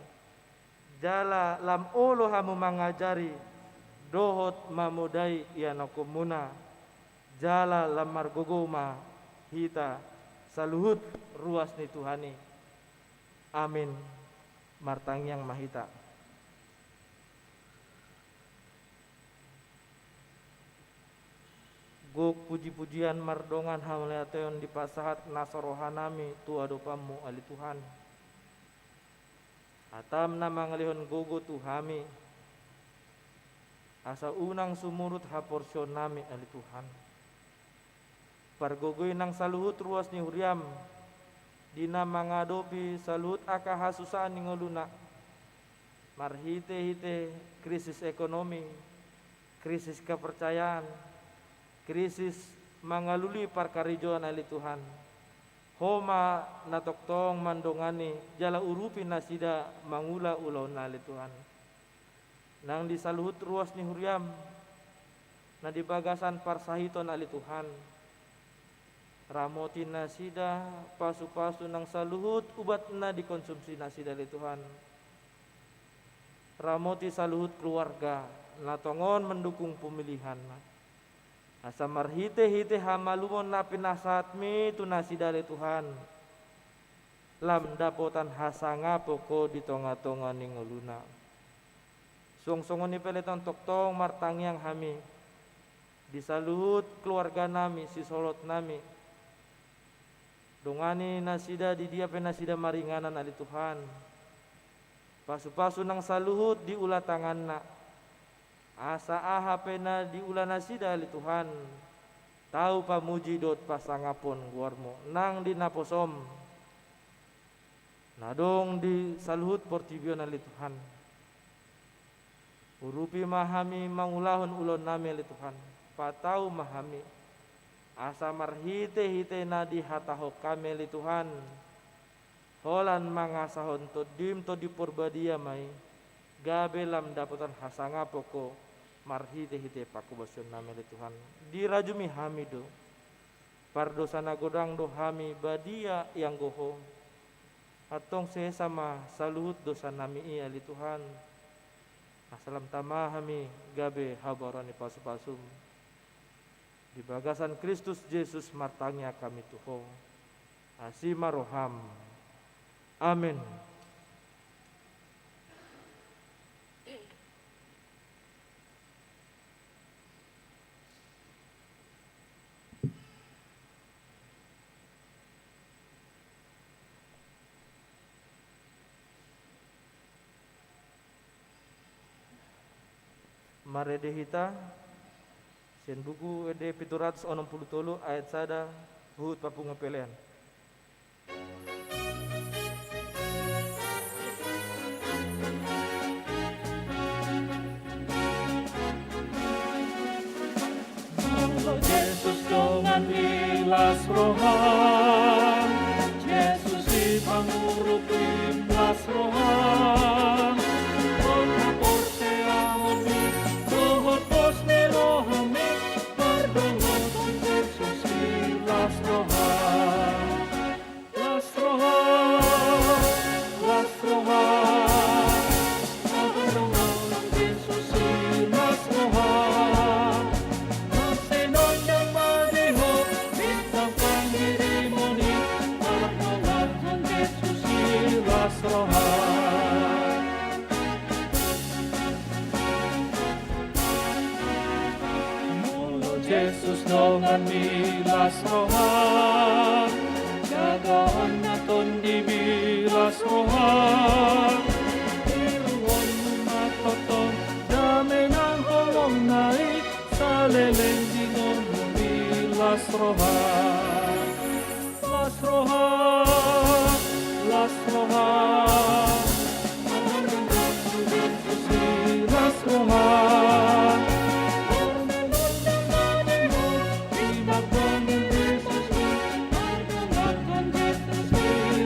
jala lam olo hamu mangajari dohot mamudai yanakumuna jala lam margogoma hita saluhut ruas ni Tuhani. Amin. Martang yang mahita. Gok puji-pujian mardongan hamleateon di pasahat nasarohanami tuadopamu ali Tuhan. Atam nama ngalihon gogo tuhami. Asa unang sumurut haporsion nami ali Tuhan. Pargogoy nang saluhut ruas ni huriam. Dina mangadopi salut aka hasusan ningoluna marhite-hite krisis ekonomi, krisis kepercayaan, krisis mangaluli parkarijoan ali Tuhan. Homa natoktong mandongani jala urupi nasida mangula ulau nali Tuhan. Nang disaluhut ruas ni huriam na dibagasan parsahiton ali Tuhan. Ramoti nasida pasu-pasu nang saluhut ubat na dikonsumsi nasida li Tuhan. Ramoti saluhut keluarga natongon mendukung pemilihan. Asa marhite-hite hamalumon na pinasatmi tu nasida li Tuhan. Lam dapotan hasanga poko di tonga-tonga ningoluna. Song-songon ni peleton toktong martangyang hami. Disaluhut keluarga nami si solot nami. Dongani nasida di dia penasida maringanan ali Tuhan. Pasu-pasu nang saluhut di ula tanganna. Asa aha pena di ula nasida ali Tuhan. Tahu pamuji dot pasangapon guarmo nang di naposom. Nadong di saluhut portibion ali Tuhan. Urupi mahami mangulahon ulon nami ali Tuhan. Patau mahami. Asa marhite-hite na di hataho kami li Tuhan. Holan mangasahon to dim to di porbadia mai. Gabe lam dapatan hasanga poko marhite-hite pakubasyon nami li Tuhan. Dirajumi hami do. Pardosana godang do hami badia yang goho. Atong sesama saluhut dosa nami iya li Tuhan. Asalam tamah hami gabe habarani pasu-pasum. Di bagasan Kristus Yesus martangnya kami Tuhan. Asima roham. Amin. Maredehita Sen buku ede 763 ayat sada hut papunga pelean. Yesus dengan ilas rohan, Yesus di pangurupi ilas rohan. Kota porseahoni, dohot pos ni rohani, pardongon Yesus ilas rohan. Las rohan, las rohan, pardongon Yesus ilas rohan. Sinon yang madiho Jesus dengan milas rohan, jagaan naton di milas rohan. Iruon matotong dami ng holong naik, sa leleng dingon milas rohan. Las rohan, las rohan, las rohan.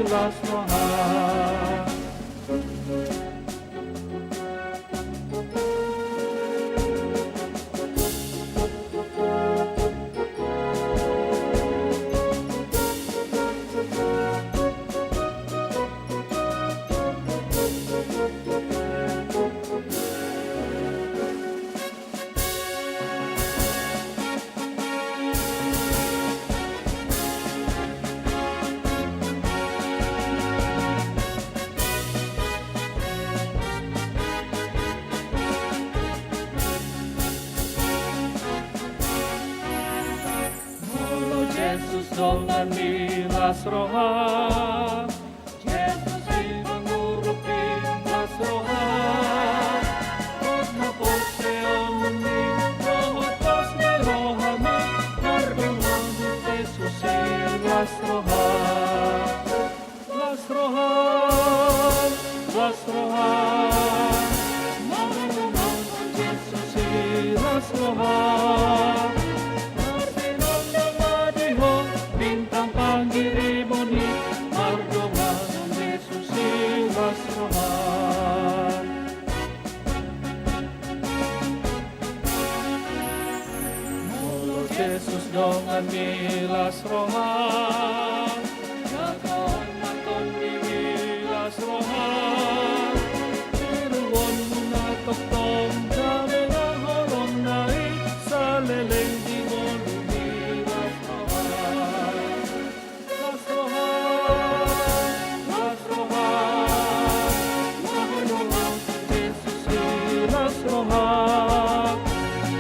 Las rohan. Jesus dengan milas rohan, Jesus ipangurupi milas rohan. Od hapos seomni, rohotos ni rohami, mardungan Jesus milas rohan. Las rohan, las rohan, mardungan Jesus milas rohan. Bintang panggiriboni, mardungan Jesus milas rohan. Mulo Jesus dengan milas rohan, jagaan naton di milas rohan. Iruon na toktong dami ng holong naik, sa leleng dingon milas rohan. Las rohan, las rohan, mardungan Jesus milas rohan.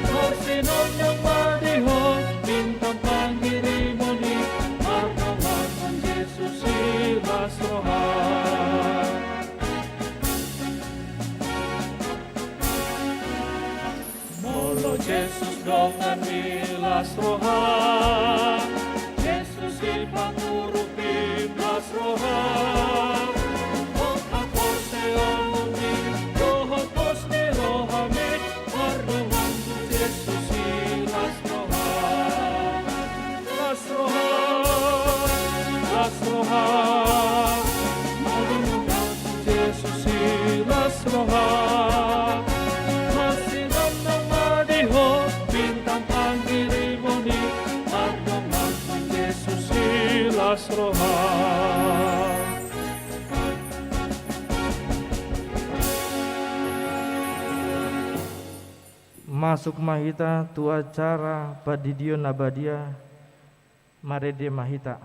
Marsinon yang madiho, bintang panggiriboni, mardungan Jesus milas rohan. Molo Jesus dengan milas rohan, Jesus ipangurupi milas rohan. Od hapos seomni, rohotos ni rohami, mardungan Jesus milas rohan. Las rohan, las rohan, mardungan Jesus milas rohan. Masinan ng madiho, bintang panggiriboni, mardungan Jesus milas rohan. Masuk mahita tu acara padidio nabadia marede mahita.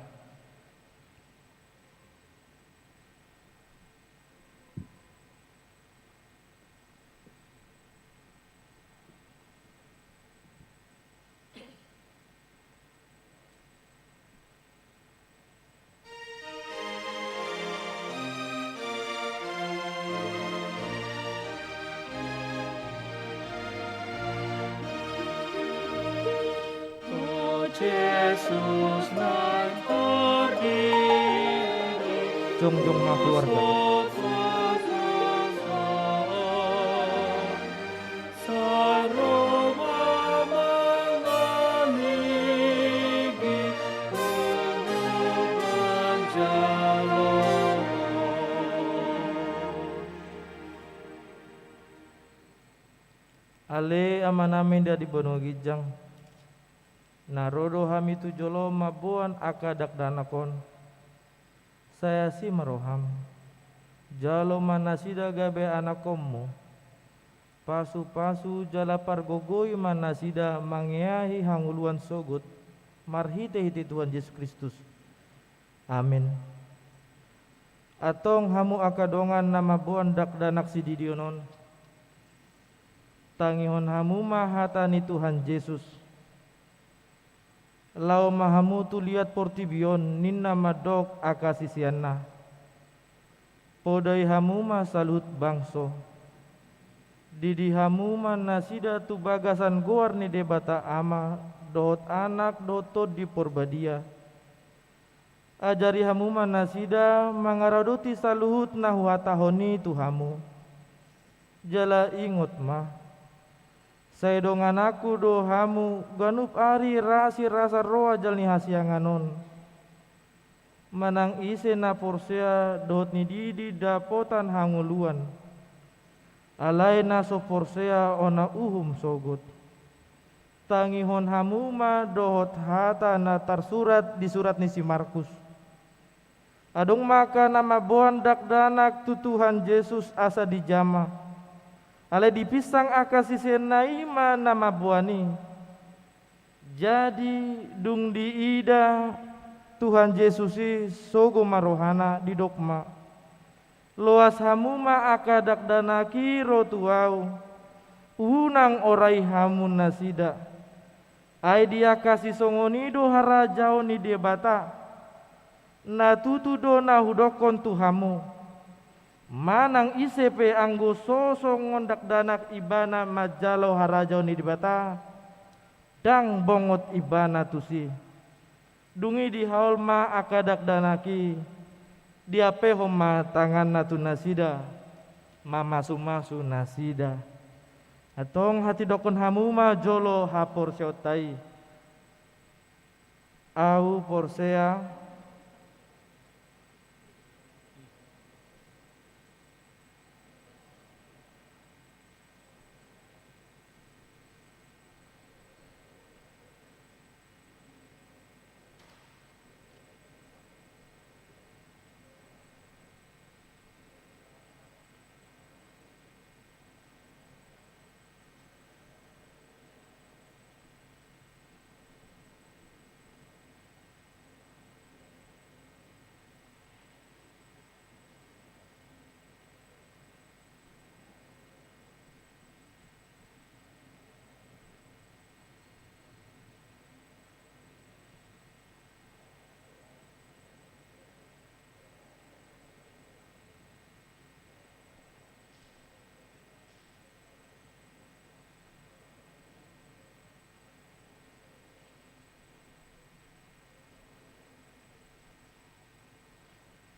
Jesus nagpardiri, Jong-jong mga keluarga. Sa Roma mangaligi, tumugan jalo. Ale ama namin da di Bono Gijang. Narodo hami tu jolo mabuan akadak danakon. Saya si maroham. Jalo manasida gabe anakommu. Pasu-pasu jala pargogoy manasida mangyahi hanguluan sogot. Marhite-hite Tuhan Yesus Kristus. Amin. Atong hamu akadongan nama buan dak danak si didionon. Tangihon hamu mahatani Tuhan Yesus. lau mahamu tu liat portibion ninna madok akasisianna. Podai hamuma salut bangso. Didi hamuma nasida tu bagasan goar ni debata ama dohot anak dotot di porbadia. Ajari hamuma nasida mangaradoti saluhut nahuatahoni tu hamu. Jala ingot mah. Saya dongan aku do hamu ganup ari rasi rasa roa jalni hasianganon. Manang ise na porsea dot ni didi dapotan hanguluan. Alai na so porsea ona uhum sogot. Tangihon hamuma dohot hata na tarsurat di surat ni si Markus. Adong maka nama bohan dakdanak tu Tuhan Yesus asa dijama. Alai dipisang akasisen naima nama buani. Jadi dung diida Tuhan Yesus sogo marohana di dokma. Loas hamuma akadak danaki rotuau. Unang orai hamun nasida. Ai dia kasih songonido harajao ni debata. Na tutu do na hudokon tuhamu. Manang isepe anggo sosong ngondak danak ibana majalo harajao ni debata. Dang bongot ibana tusi. Dungi di haul ma akadak danaki dia pehoma tangan natu nasida masu nasida atong hati dokon hamuma jolo hapor seotai au porsea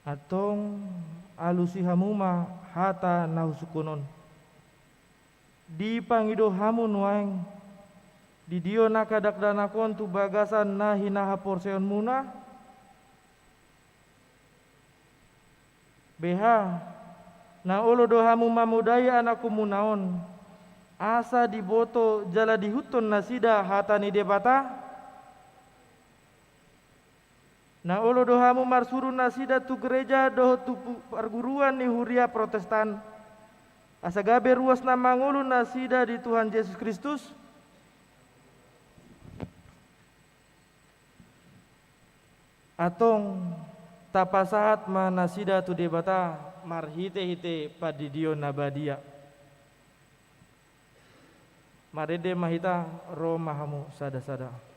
atong alusi hamuma hata nahusukunon di pangido hamun waeng di dio nakadak danakon tu bagasan na hinaha porseon muna beha na olo do hamu mamudaya anakku munaon asa diboto jala dihuton nasida hata ni debata. Na olo dohamu marsuru nasida tu gereja doh tu perguruan ni huria Protestan. Asa gabe ruas na mangulu nasida di Tuhan Yesus Kristus. Atong tapasahat ma nasida tu debata marhite-hite padidio nabadia. Marede mahita roh mahamu sada-sada.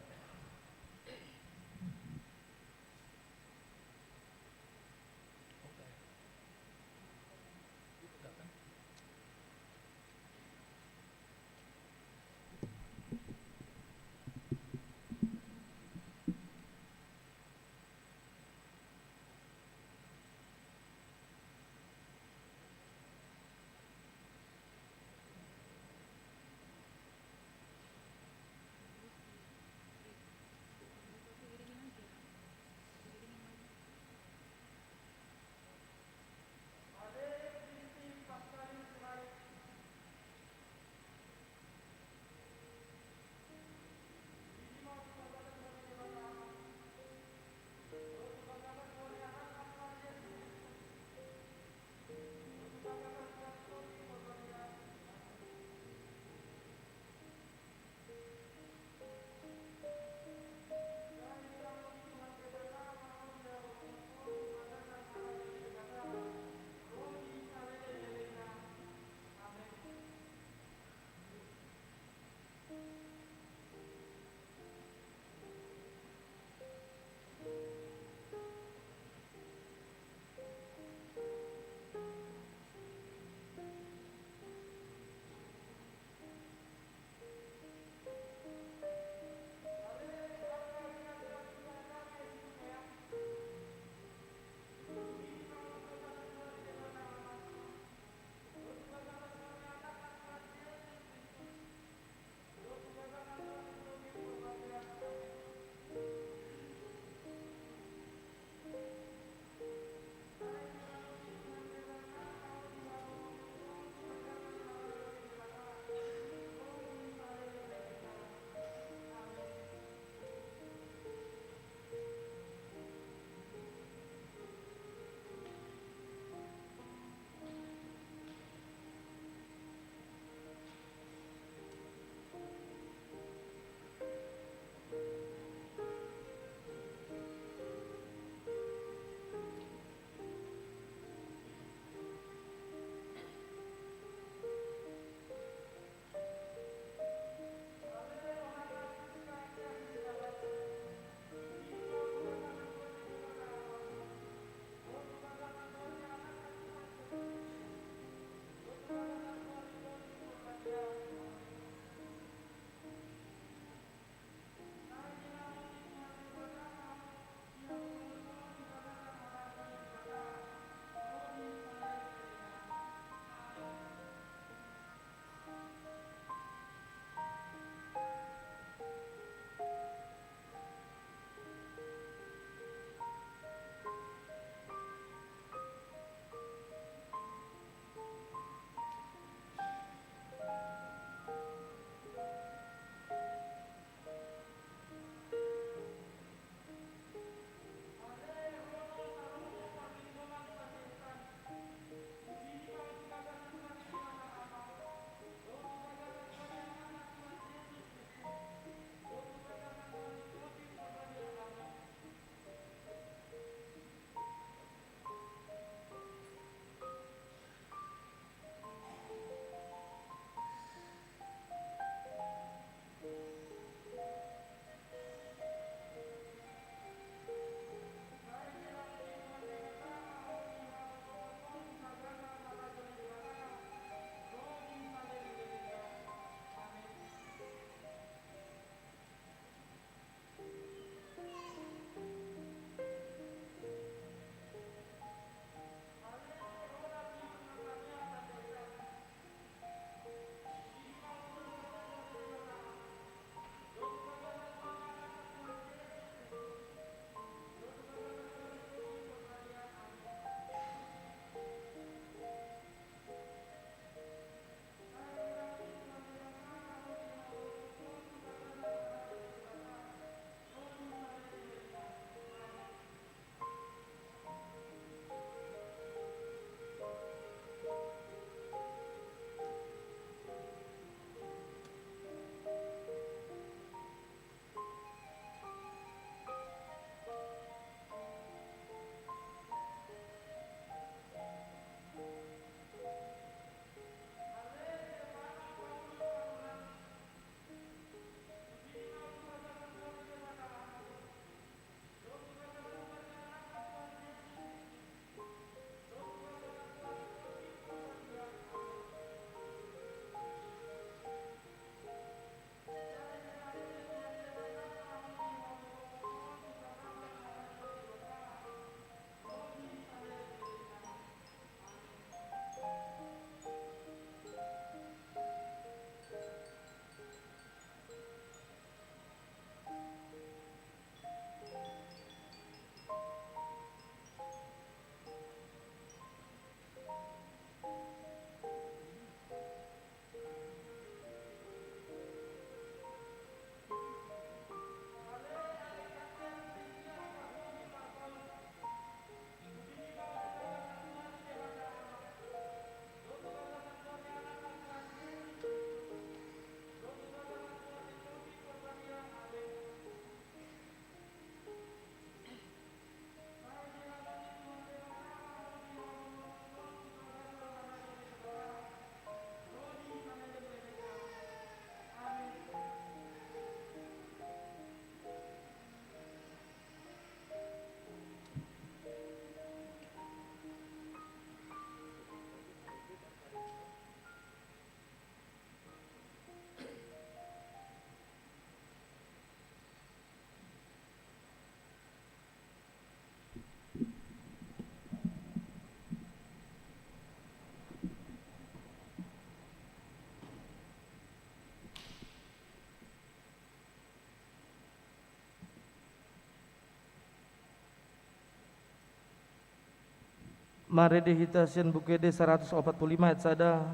Mari dihita sian bukede 145 ayat sada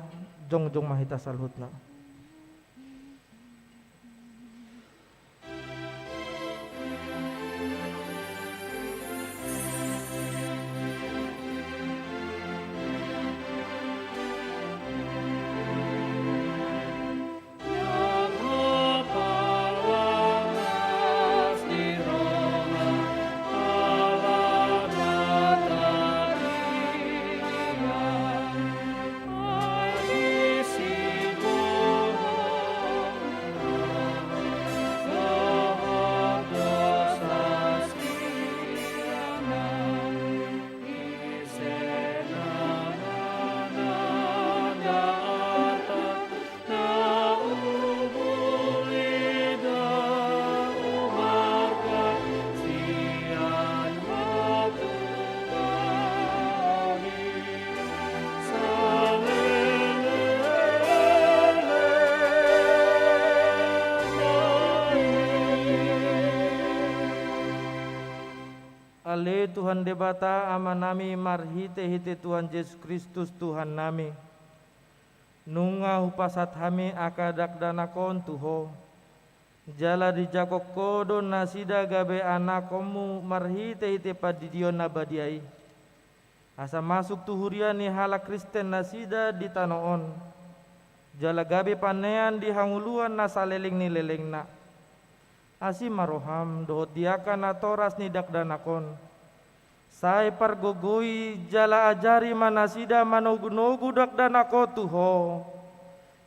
jong mahita salhutna. Ale Tuhan debata ama nami marhite-hite Tuhan Yesus Kristus Tuhan nami. Nunga hupasat hami akadak danakon tuho. Jala di jakok kodo nasida gabe anakomu marhite-hite padidion nabadiai. Asa masuk tuhuriani hala Kristen nasida di tanoon. Jala gabe panean di hanguluan nasaleling ni lelengna. Asi maroham dohot diakan atoras ni dakdanakon. Sai pargogoi jala ajari manasida manogu-nogu dakdanako tuho.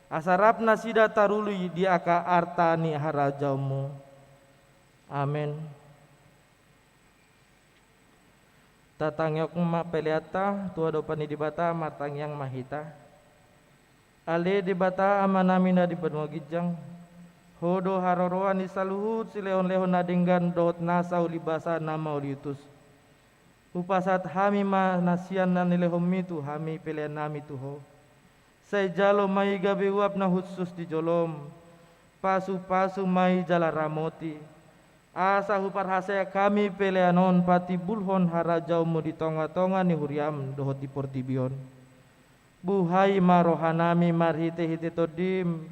Asarap nasida tarului diaka arta ni harajaumu. Amin. Tatangyok ma peliata tua dopani dibata matangyang mahita. Ale dibata amanamina di benua gijang. Hodo haroroan ni saluhut si leon-leon nadinggan dot nasa ulibasa nama uliutus. Upasat hami ma nasian na nilehom mitu hami pilihan nami tuho. Say jalo mai gabi uap na hutsus di jolom. Pasu-pasu mai jala ramoti. Asa huparhasaya kami pilihanon pati bulhon harajaumu di tonga-tonga ni huriam dohot di portibion. Buhai marohanami marhite-hite todim.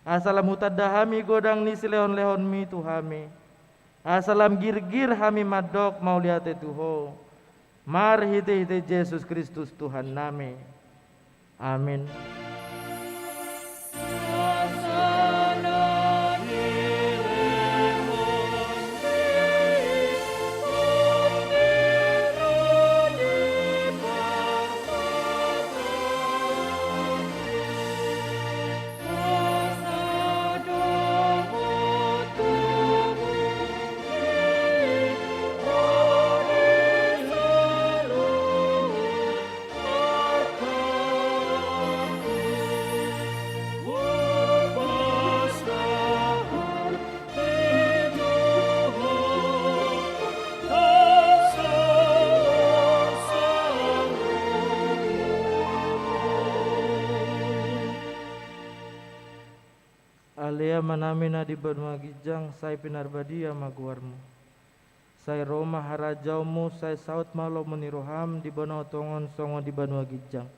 Asalam hutadahami godang ni silehon-lehon mi tuhami. Asalam gir-gir hami madok mau liate tuho. Marhite-hite Yesus Kristus Tuhan nami. Amin. Alea manamina di benua gijang sai pinarbadia maguarmu. Sai Roma harajaumu sai saut malo meniroham di benua tongon songo di benua gijang.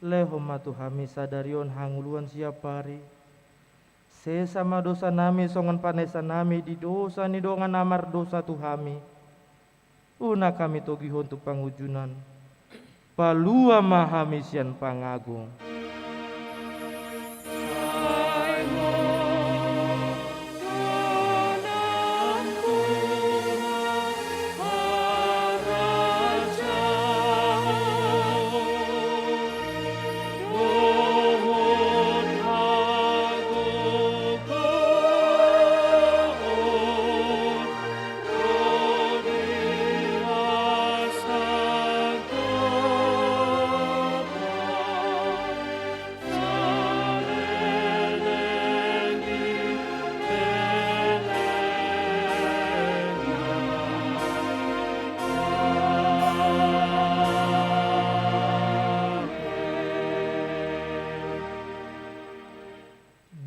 Leho matu hami sadarion hanguluan siapari. Sesama dosa nami songon panesa nami di dosa ni dongan amar dosa tuhami. Una kami togihon tu pangujunan. Palua mahami sian pangagung.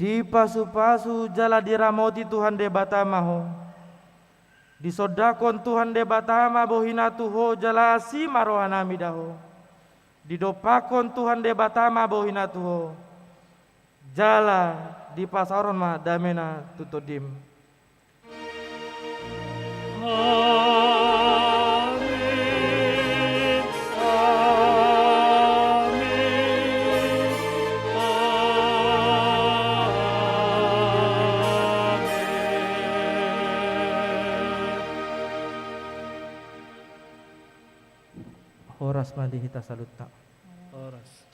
Di pasu-pasu jala diramoti Tuhan debata maho. Disodakon Tuhan de batama bohina tuho jalasi marohanami daho. Didopakon Tuhan de batama bohina tuho. Jala di pasaron ma damena tutodim. Amin. Amin. Horas madihita salutta. Amin. Oras.